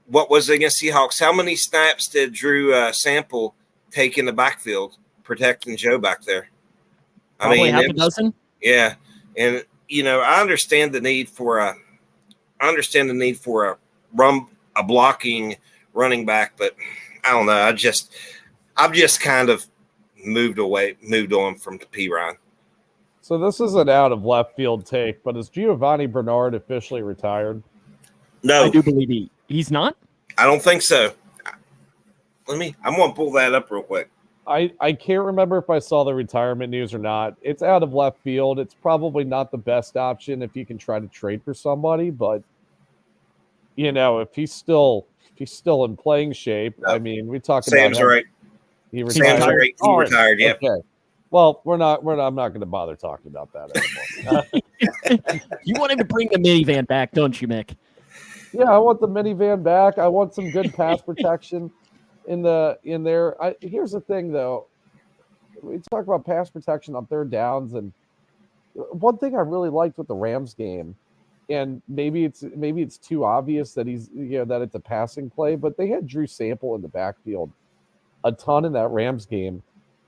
what was against Seahawks. How many snaps did Drew Sample take in the backfield protecting Joe back there? Probably half a dozen. Yeah. And I understand the need for a blocking running back, but I don't know. I've just kind of moved on from Perine. So this is an out of left field take, but is Giovanni Bernard officially retired? No, I do believe he's not. I don't think so. I'm going to pull that up real quick. I can't remember if I saw the retirement news or not. It's out of left field. It's probably not the best option if you can try to trade for somebody, but if he's still in playing shape, I mean, we talk about Sam's right. He retired. Sam's right. He retired. Yeah. Okay. Well, I'm not going to bother talking about that anymore. You want him to bring the minivan back, don't you, Mick? Yeah, I want the minivan back. I want some good pass protection in there. Here's the thing, though. we talk about pass protection on third downs, and one thing I really liked with the Rams game, and maybe it's too obvious that that it's a passing play, but they had Drew Sample in the backfield a ton in that Rams game,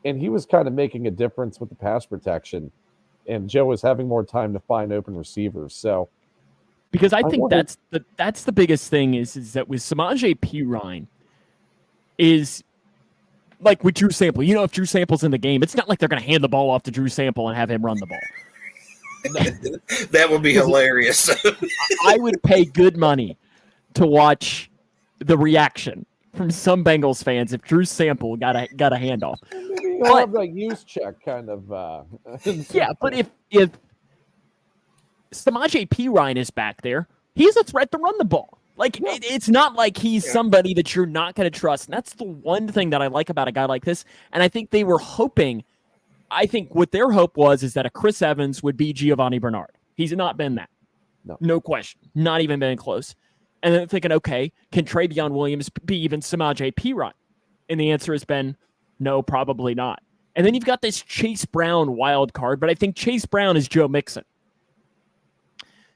and he was kind of making a difference with the pass protection, and Joe was having more time to find open receivers. So, because I think that's the biggest thing is that with Samaje Perine is like with Drew Sample. You know, if Drew Sample's in the game, it's not like they're going to hand the ball off to Drew Sample and have him run the ball. That would be hilarious. I would pay good money to watch the reaction from some Bengals fans if Drew Sample got a handoff. Maybe you'll have like use check kind of. Yeah, but if Samaje Perine is back there, he's a threat to run the ball. Like, it's not like he's somebody that you're not going to trust. And that's the one thing that I like about a guy like this. And I think they were hoping, I think what their hope is that a Chris Evans would be Giovanni Bernard. He's not been that. No question. Not even been close. And then thinking, okay, can Travion Williams be even Samaje Perine? And the answer has been no, probably not. And then you've got this Chase Brown wild card, but I think Chase Brown is Joe Mixon,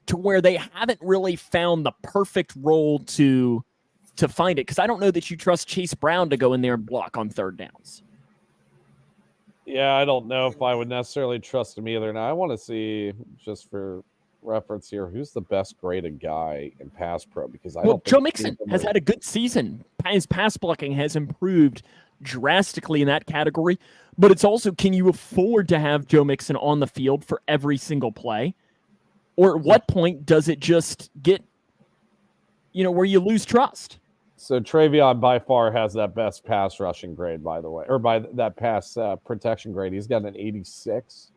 to where they haven't really found the perfect role to find it. Because I don't know that you trust Chase Brown to go in there and block on third downs. Yeah, I don't know if I would necessarily trust him either. Now, I want to see, just for reference here, who's the best graded guy in pass pro, because Joe Mixon has had a good season. His pass blocking has improved drastically in that category, but it's also, can you afford to have Joe Mixon on the field for every single play? Or at what point does it just get, where you lose trust? So Travion by far has that best pass rushing grade, by the way, or by that pass protection grade. He's got an 86.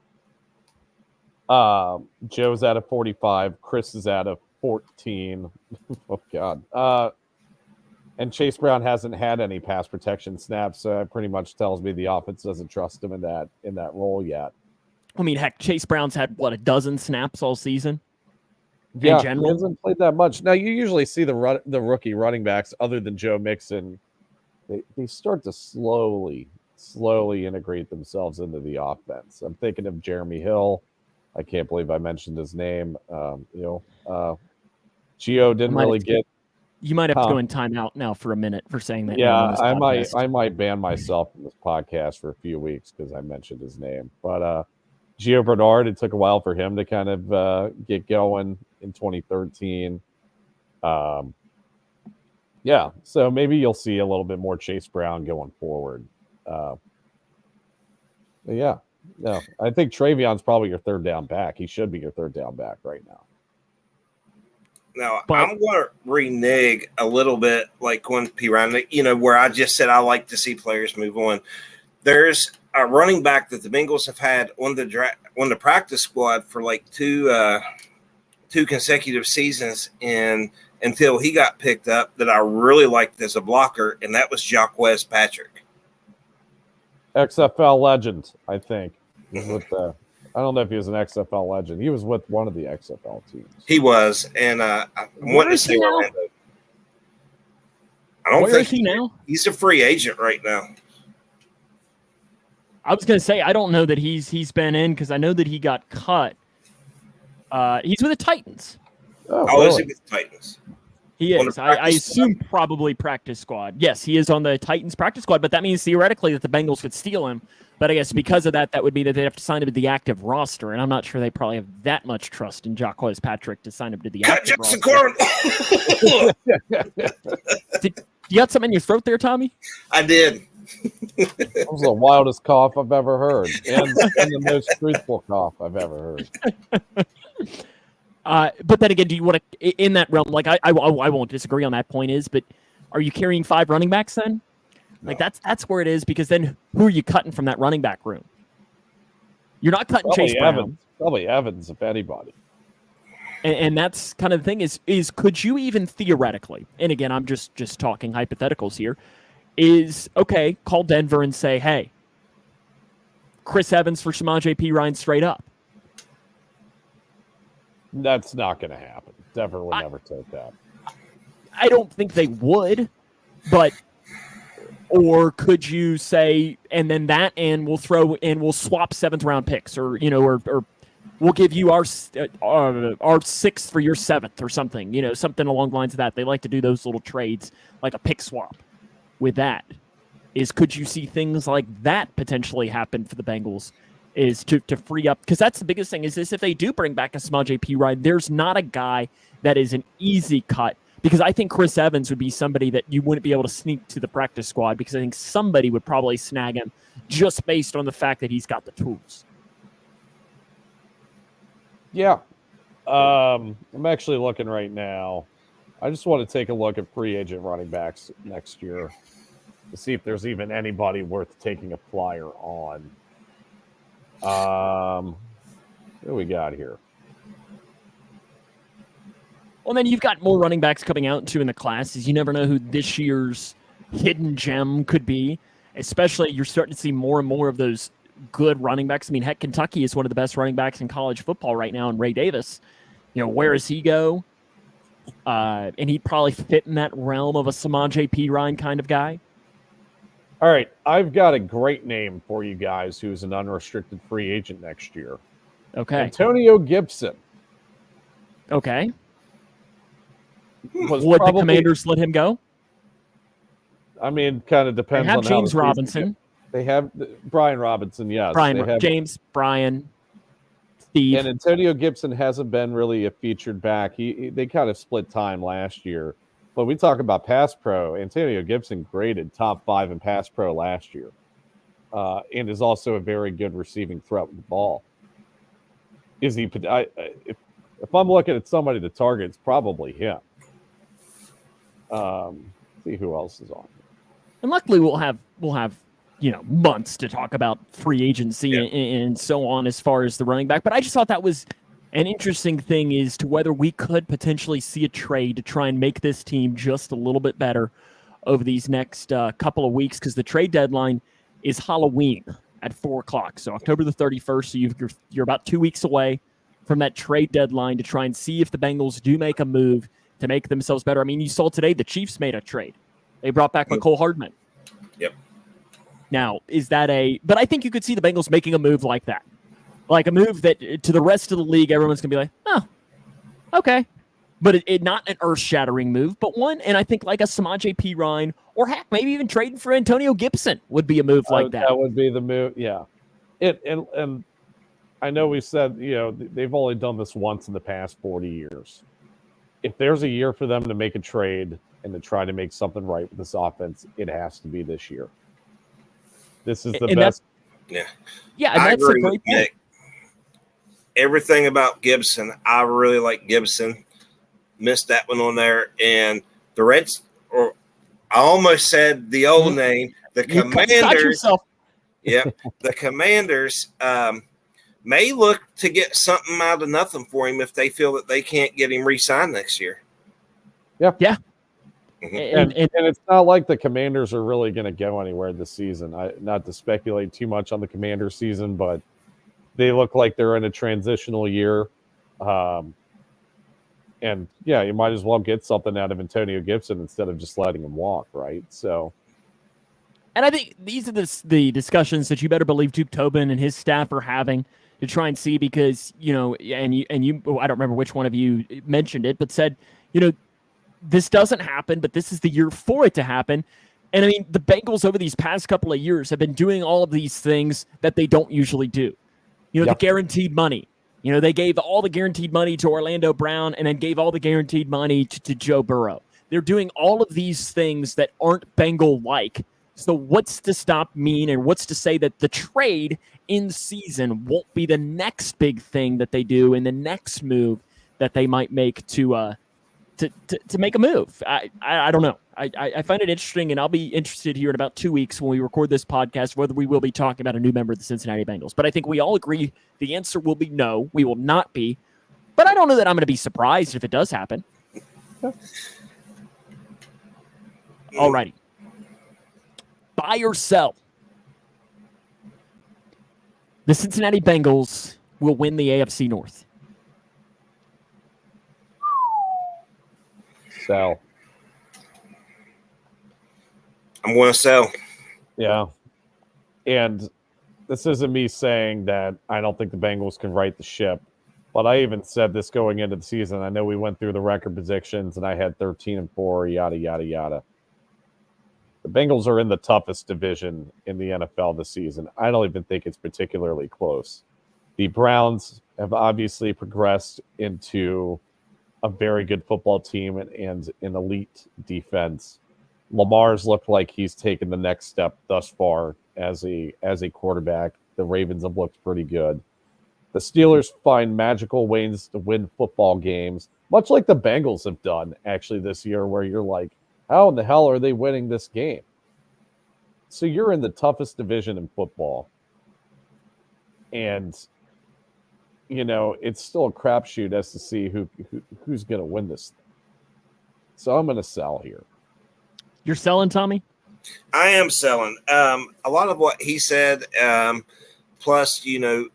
Joe's at a 45. Chris is at a 14. Oh, God. And Chase Brown hasn't had any pass protection snaps, so it pretty much tells me the offense doesn't trust him in that role yet. I mean, heck, Chase Brown's had, a dozen snaps all season? Yeah, in general? He hasn't played that much. Now, you usually see the rookie running backs, other than Joe Mixon, they start to slowly integrate themselves into the offense. I'm thinking of Jeremy Hill. I can't believe I mentioned his name. Gio didn't really get. You might have to go in timeout now for a minute for saying that. Yeah, I might ban myself from this podcast for a few weeks because I mentioned his name. But Gio Bernard, it took a while for him to kind of get going in 2013. Yeah, so maybe you'll see a little bit more Chase Brown going forward. Yeah, no, I think Travion's probably your third down back. He should be your third down back right now. Now, I'm going to renege a little bit, like when Perine, where I just said I like to see players move on. There's a running back that the Bengals have had on the practice squad for like two consecutive seasons, and until he got picked up, that I really liked as a blocker, and that was Jacquez Patrick. XFL legend, I think. I don't know if he was an XFL legend. He was with one of the XFL teams. He was, and I want to say Orlando. I don't think now? He's a free agent right now. I was going to say, I don't know that he's been in, because I know that he got cut. He's with the Titans. Oh, really? Is he with the Titans? He is. I assume probably practice squad. Yes, he is on the Titans practice squad, but that means theoretically that the Bengals could steal him. But I guess because of that would mean that they'd have to sign him to the active roster, and I'm not sure they probably have that much trust in Jacquez Patrick to sign him to the active roster. You got something in your throat there, Tommy? I did. That was the wildest cough I've ever heard, and the most truthful cough I've ever heard. But then again, do you want to, in that realm, like I won't disagree on that point but are you carrying 5 running backs then? Like that's where it is, because then who are you cutting from that running back room? You're not cutting Chase Brown. Probably Evans, if anybody. And that's kind of the thing is could you even theoretically, and again, I'm just talking hypotheticals here, is, okay, call Denver and say, hey, Chris Evans for Samaje Perine straight up. That's not going to happen. Denver would never take that. I don't think they would, but Or could you say, and then that, and we'll swap 7th round picks, or or we'll give you our 6th for your 7th, or something, something along the lines of that. They like to do those little trades, like a pick swap. With that, could you see things like that potentially happen for the Bengals? Is to free up, because that's the biggest thing. Is if they do bring back a Samaje Perine, there's not a guy that is an easy cut. Because I think Chris Evans would be somebody that you wouldn't be able to sneak to the practice squad, because I think somebody would probably snag him just based on the fact that he's got the tools. Yeah. I'm actually looking right now. I just want to take a look at free agent running backs next year to see if there's even anybody worth taking a flyer on. What do we got here? Well, then you've got more running backs coming out too in the classes. You never know who this year's hidden gem could be. Especially, you're starting to see more and more of those good running backs. I mean, heck, Kentucky is one of the best running backs in college football right now, and Ray Davis. Where does he go? And he'd probably fit in that realm of a Samaje Perine kind of guy. All right, I've got a great name for you guys who's an unrestricted free agent next year. Okay. Antonio Gibson. Okay. Would the Commanders let him go? I mean, kind of depends on James Robinson. They have Brian Robinson, yes. James, Brian, Steve. And Antonio Gibson hasn't been really a featured back. They kind of split time last year. But we talk about pass pro. Antonio Gibson graded top 5 in pass pro last year, and is also a very good receiving threat with the ball. Is he? If I'm looking at somebody to target, it's probably him. See who else is on. And luckily, we'll have months to talk about free agency and so on as far as the running back. But I just thought that was an interesting thing as to whether we could potentially see a trade to try and make this team just a little bit better over these next couple of weeks, because the trade deadline is Halloween at 4:00. So October the 31st. So you're about 2 weeks away from that trade deadline to try and see if the Bengals do make a move to make themselves better. I mean, you saw today the Chiefs made a trade. They brought back Mecole Hardman. Yep. Now, but I think you could see the Bengals making a move like that. Like a move that to the rest of the league, everyone's going to be like, oh, okay. But it not an earth-shattering move, but one, and I think like a Samaje Perine, or heck, maybe even trading for Antonio Gibson would be a move like that. That would be the move, yeah. And I know we said, they've only done this once in the past 40 years. If there's a year for them to make a trade and to try to make something right with this offense, it has to be this year. This is the best. Yeah. Yeah, and that's a great point. Everything about Gibson, I really like Gibson. Missed that one on there. And the Reds, or I almost said the old name, the Commanders. Yep. The Commanders may look to get something out of nothing for him if they feel that they can't get him re-signed next year. Yeah. Yeah. Mm-hmm. And it's not like the Commanders are really going to go anywhere this season. Not to speculate too much on the Commanders season, but they look like they're in a transitional year. And yeah, you might as well get something out of Antonio Gibson instead of just letting him walk, right? So, and I think these are the discussions that you better believe Duke Tobin and his staff are having to try and see, because I don't remember which one of you mentioned it, but said, this doesn't happen, but this is the year for it to happen. And I mean, the Bengals over these past couple of years have been doing all of these things that they don't usually do. The guaranteed money. They gave all the guaranteed money to Orlando Brown and then gave all the guaranteed money to Joe Burrow. They're doing all of these things that aren't Bengal-like. So what's to stop and what's to say that the trade in season won't be the next big thing that they do in the next move that they might make to make a move? I don't know. I find it interesting, and I'll be interested here in about 2 weeks when we record this podcast whether we will be talking about a new member of the Cincinnati Bengals. But I think we all agree the answer will be no. We will not be. But I don't know that I'm going to be surprised if it does happen. All righty. Buy or sell? The Cincinnati Bengals will win the AFC North. Sell. I'm going to sell. Yeah. And this isn't me saying that I don't think the Bengals can right the ship, but I even said this going into the season. I know we went through the record predictions and I had 13-4, yada, yada, yada. The Bengals are in the toughest division in the NFL this season. I don't even think it's particularly close. The Browns have obviously progressed into a very good football team and an elite defense. Lamar's looked like he's taken the next step thus far as a quarterback. The Ravens have looked pretty good. The Steelers find magical ways to win football games, much like the Bengals have done actually this year, where you're like, how in the hell are they winning this game? So you're in the toughest division in football. And, you know, it's still a crapshoot as to see who's going to win this. So I'm going to sell here. You're selling, Tommy? I am selling. A lot of what he said, plus, you know,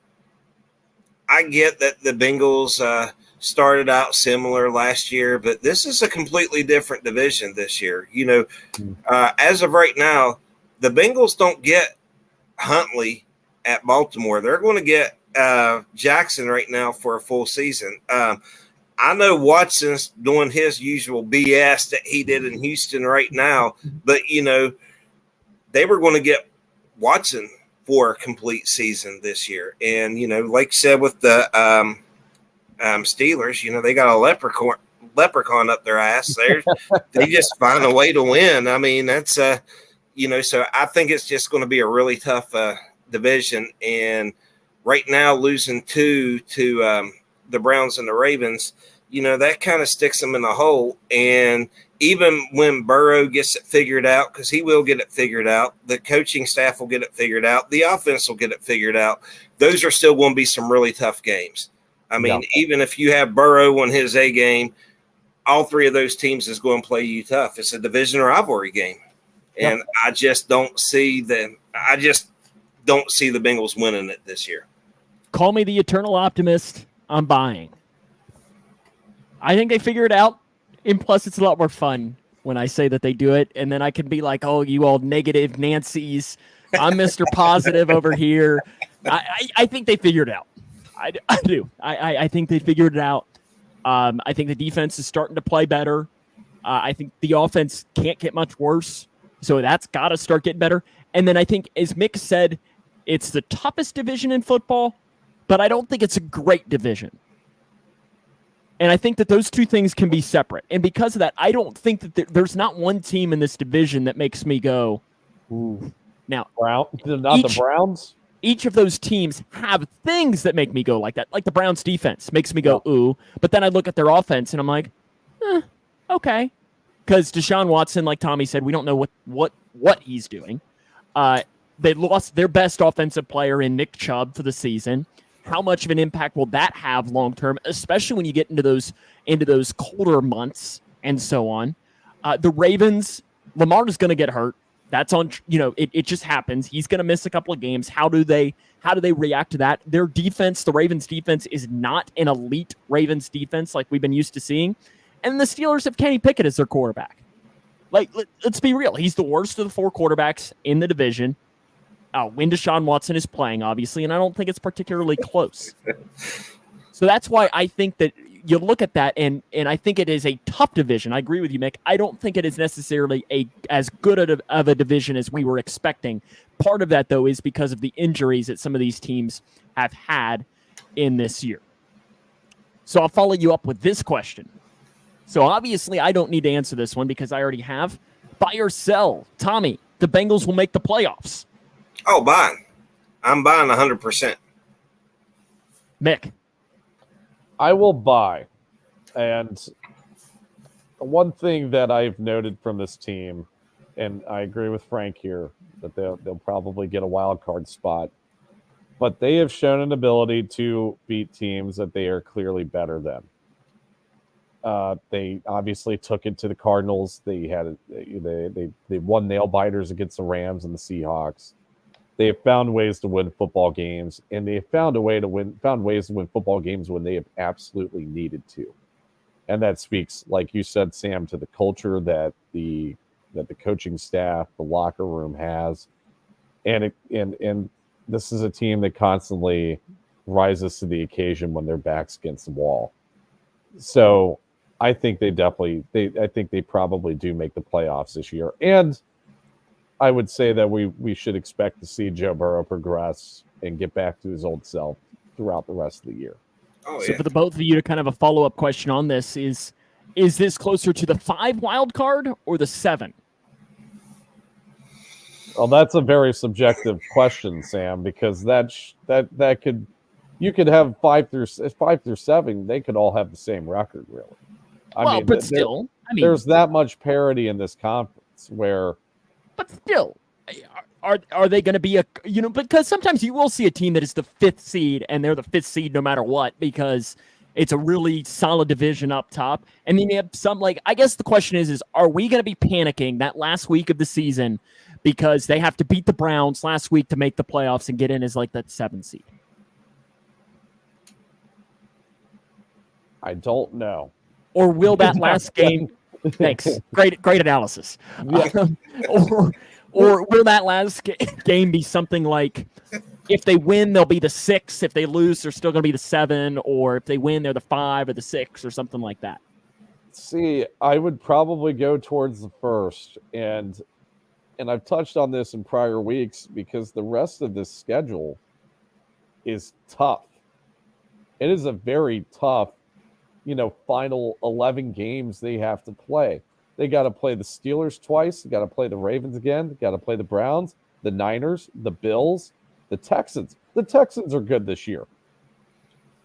I get that the Bengals started out similar last year, but this is a completely different division this year. You know, as of right now, the Bengals don't get Huntley at Baltimore. They're going to get Jackson right now for a full season. I know Watson's doing his usual BS that he did in Houston right now, but, you know, they were going to get Watson for a complete season this year. And, you know, like I said with the Steelers, you know, they got a leprechaun up their ass. They just find a way to win. I mean, that's, you know, so I think it's just going to be a really tough division. And right now, losing two to the Browns and the Ravens, you know, that kind of sticks them in the hole. And even when Burrow gets it figured out, because he will get it figured out, the coaching staff will get it figured out, the offense will get it figured out, those are still going to be some really tough games. I mean, even if you have Burrow on his A game, all three of those teams is going to play you tough. It's a division rivalry game. And I just don't see the Bengals winning it this year. Call me the eternal optimist. I'm buying. I think they figure it out. And plus, it's a lot more fun when I say that they do it. And then I can be like, oh, you all negative Nancy's. I'm Mr. Positive over here. I think they figured it out. I do. I think they figured it out. I think the defense is starting to play better. I think the offense can't get much worse. So that's got to start getting better. And then I think, as Mick said, it's the toughest division in football, but I don't think it's a great division. And I think that those two things can be separate. And because of that, I don't think that there's not one team in this division that makes me go, ooh. Now, the Browns? Each of those teams have things that make me go like that. Like the Browns defense makes me go, ooh. But then I look at their offense and I'm like, okay. Because Deshaun Watson, like Tommy said, we don't know what he's doing. They lost their best offensive player in Nick Chubb for the season. How much of an impact will that have long term, especially when you get into those colder months and so on? The Ravens, Lamar is going to get hurt. That's on, you know, it just happens. He's going to miss a couple of games. How do they react to that? Their defense, the Ravens defense, is not an elite Ravens defense like we've been used to seeing. And the Steelers have Kenny Pickett as their quarterback. Like, let's be real. He's the worst of the four quarterbacks in the division. When Deshaun Watson is playing, obviously, and I don't think it's particularly close. So that's why I think that you look at that, and I think it is a tough division. I agree with you, Mick. I don't think it is necessarily as good of a division as we were expecting. Part of that, though, is because of the injuries that some of these teams have had in this year. So I'll follow you up with this question. So obviously, I don't need to answer this one because I already have. Buy or sell? Tommy, the Bengals will make the playoffs. Oh, buying. I'm buying 100%. Mick. I will buy. And one thing that I've noted from this team, and I agree with Frank here, that they'll probably get a wild card spot, but they have shown an ability to beat teams that they are clearly better than. They obviously took it to the Cardinals. They won nail biters against the Rams and the Seahawks. They have found ways to win football games, and they have found ways to win football games when they have absolutely needed to. And that speaks, like you said, Sam, to the culture that the that the coaching staff, the locker room has, and this is a team that constantly rises to the occasion when their back's against the wall. So I think they probably do make the playoffs this year. And I would say that we should expect to see Joe Burrow progress and get back to his old self throughout the rest of the year. Oh, so for the both of you, to kind of a follow-up question on this is this closer to the 5 wild card or the 7? Well, that's a very subjective question, Sam, because that could, you could have 5 through 7. They could all have the same record, really. I mean, there's that much parity in this conference where. But still, are they going to be because sometimes you will see a team that is the 5th seed and they're the 5th seed no matter what, because it's a really solid division up top. And then you have some, like, I guess the question is are we going to be panicking that last week of the season because they have to beat the Browns last week to make the playoffs and get in as like that 7th seed? I don't know. Or will that last game? Thanks. Great analysis. Yeah. Or will that last game be something like, if they win, they'll be the 6. If they lose, they're still going to be the 7. Or if they win, they're the 5 or the 6 or something like that. See, I would probably go towards the 1st. And I've touched on this in prior weeks because the rest of this schedule is tough. It is a very tough, final 11 games they have to play. They got to play the Steelers twice. They got to play the Ravens again. They got to play the Browns, the Niners, the Bills, the Texans. The Texans are good this year.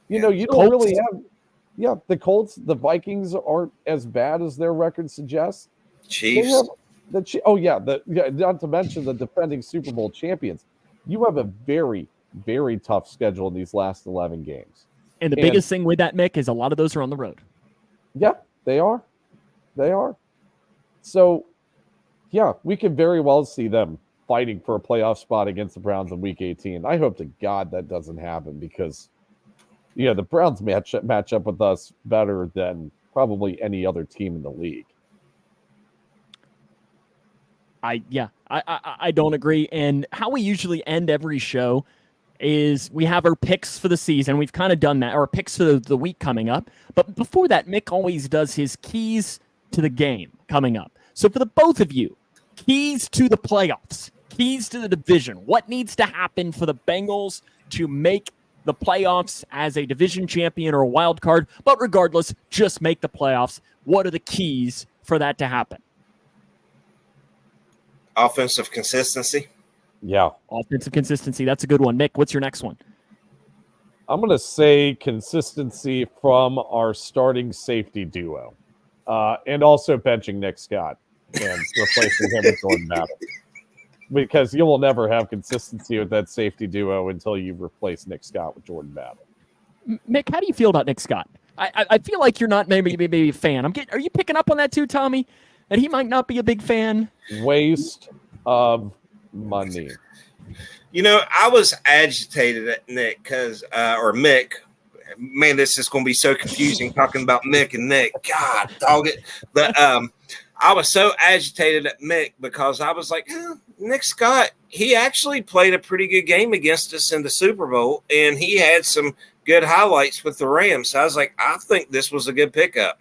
You don't Colts. really have. The Colts, the Vikings aren't as bad as their record suggests. Chiefs. Not to mention the defending Super Bowl champions. You have a very, very tough schedule in these last 11 games. And the biggest thing with that, Mick, is a lot of those are on the road. Yeah, they are. So, we could very well see them fighting for a playoff spot against the Browns in Week 18. I hope to God that doesn't happen because, the Browns match up with us better than probably any other team in the league. I don't agree. And how we usually end every show is we have our picks for the season. We've kind of done that, or picks for the week coming up. But before that, Mick always does his keys to the game coming up. So for the both of you, keys to the playoffs, keys to the division. What needs to happen for the Bengals to make the playoffs as a division champion or a wild card? But regardless, just make the playoffs. What are the keys for that to happen? Offensive consistency. Yeah. Offensive consistency. That's a good one. Nick, what's your next one? I'm going to say consistency from our starting safety duo. And also benching Nick Scott and replacing him with Jordan Battle. Because you will never have consistency with that safety duo until you replace Nick Scott with Jordan Battle. Mick, how do you feel about Nick Scott? I feel like you're not maybe a fan. Are you picking up on that too, Tommy? That he might not be a big fan? Waste of money. I was agitated at Nick or Mick. Man, this is going to be so confusing talking about Mick and Nick. God, dog it. But I was so agitated at Mick because I was like, Nick Scott, he actually played a pretty good game against us in the Super Bowl, and he had some good highlights with the Rams. So I was like, I think this was a good pickup.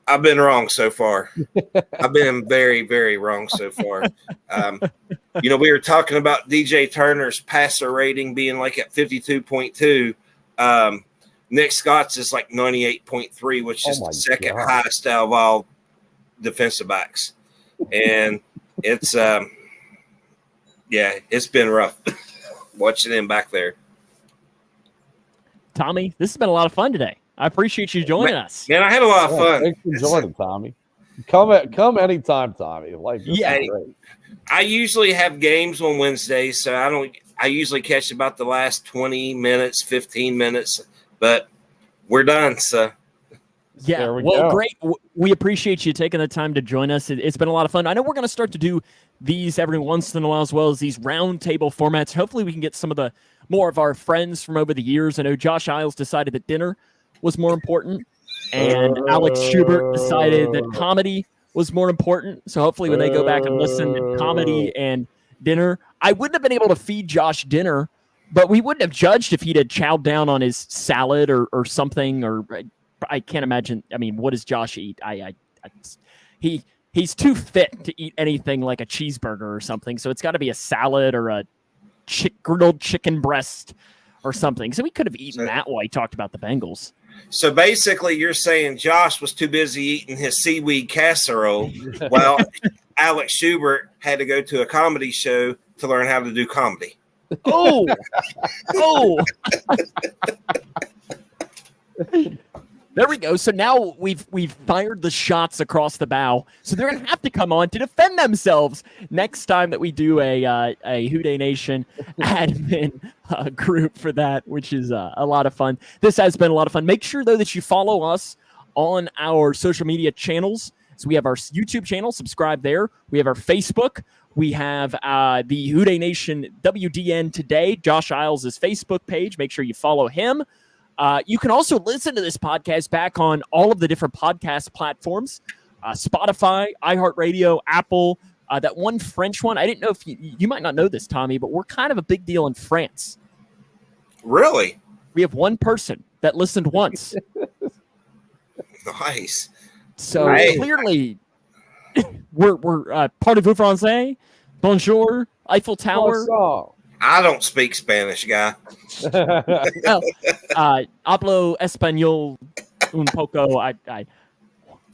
I've been wrong so far. I've been very, very wrong so far. We were talking about DJ Turner's passer rating being like at 52.2. Nick Scott's is like 98.3, which is the second highest out of all defensive backs. And it's, it's been rough watching him back there. Tommy, this has been a lot of fun today. I appreciate you joining us. Man, I had a lot of fun. Thanks for joining, Tommy. Come anytime, Tommy. Great. I usually have games on Wednesdays, so I usually catch about the last 20 minutes, 15 minutes, but we're done. So yeah, great. We appreciate you taking the time to join us. It's been a lot of fun. I know we're going to start to do these every once in a while, as well as these roundtable formats. Hopefully we can get some of the more of our friends from over the years. I know Josh Isles decided that dinner was more important, and Alex Schubert decided that comedy was more important. So hopefully when they go back and listen to comedy and dinner, I wouldn't have been able to feed Josh dinner, but we wouldn't have judged if he'd had chowed down on his salad or something. Or I can't imagine. I mean, what does Josh eat? He's too fit to eat anything like a cheeseburger or something. So it's got to be a salad or a grilled chicken breast or something. So we could have eaten that while he talked about the Bengals. So basically, you're saying Josh was too busy eating his seaweed casserole while Alex Schubert had to go to a comedy show to learn how to do comedy. Oh. There we go. So now we've fired the shots across the bow. So they're going to have to come on to defend themselves next time that we do a Houday Nation admin group for that, which is a lot of fun. This has been a lot of fun. Make sure, though, that you follow us on our social media channels. So we have our YouTube channel. Subscribe there. We have our Facebook. We have the Houday Nation WDN Today, Josh Isles' Facebook page. Make sure you follow him. You can also listen to this podcast back on all of the different podcast platforms, Spotify, iHeartRadio, Apple, that one French one. I didn't know if you might not know this, Tommy, but we're kind of a big deal in France. Really? We have one person that listened once. Nice. So clearly we're parlez-vous français? Bonjour, Eiffel Tower. I don't speak Spanish, guy. Hablo español un poco.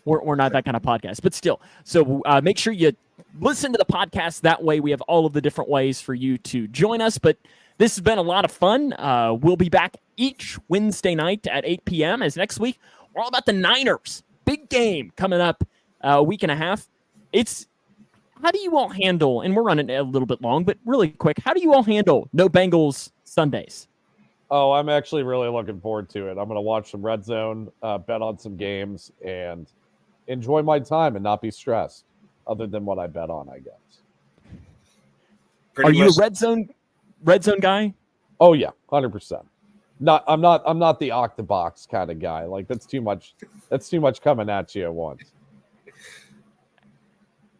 We're not that kind of podcast, but still. So make sure you listen to the podcast. That way we have all of the different ways for you to join us. But this has been a lot of fun. We'll be back each Wednesday night at 8 p.m. as next week we're all about the Niners. Big game coming up a week and a half. How do you all handle, and we're running a little bit long, but really quick, how do you all handle no Bengals Sundays? Oh, I'm actually really looking forward to it. I'm going to watch some Red Zone, bet on some games, and enjoy my time and not be stressed, other than what I bet on, I guess. Are you a Red Zone guy? Oh yeah, 100%. I'm not the Octobox kind of guy. Like that's too much coming at you at once.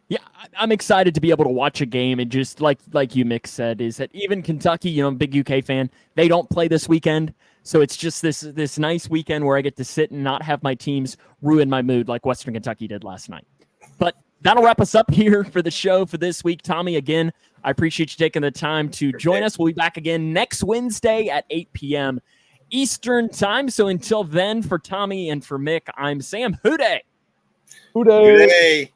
Yeah, I'm excited to be able to watch a game, and just like you, Mick, said, is that even Kentucky, I'm a big UK fan, they don't play this weekend. So it's just this nice weekend where I get to sit and not have my teams ruin my mood like Western Kentucky did last night. But that'll wrap us up here for the show for this week. Tommy, again, I appreciate you taking the time to join us. We'll be back again next Wednesday at 8 p.m. Eastern time. So until then, for Tommy and for Mick, I'm Sam Houday. Houday.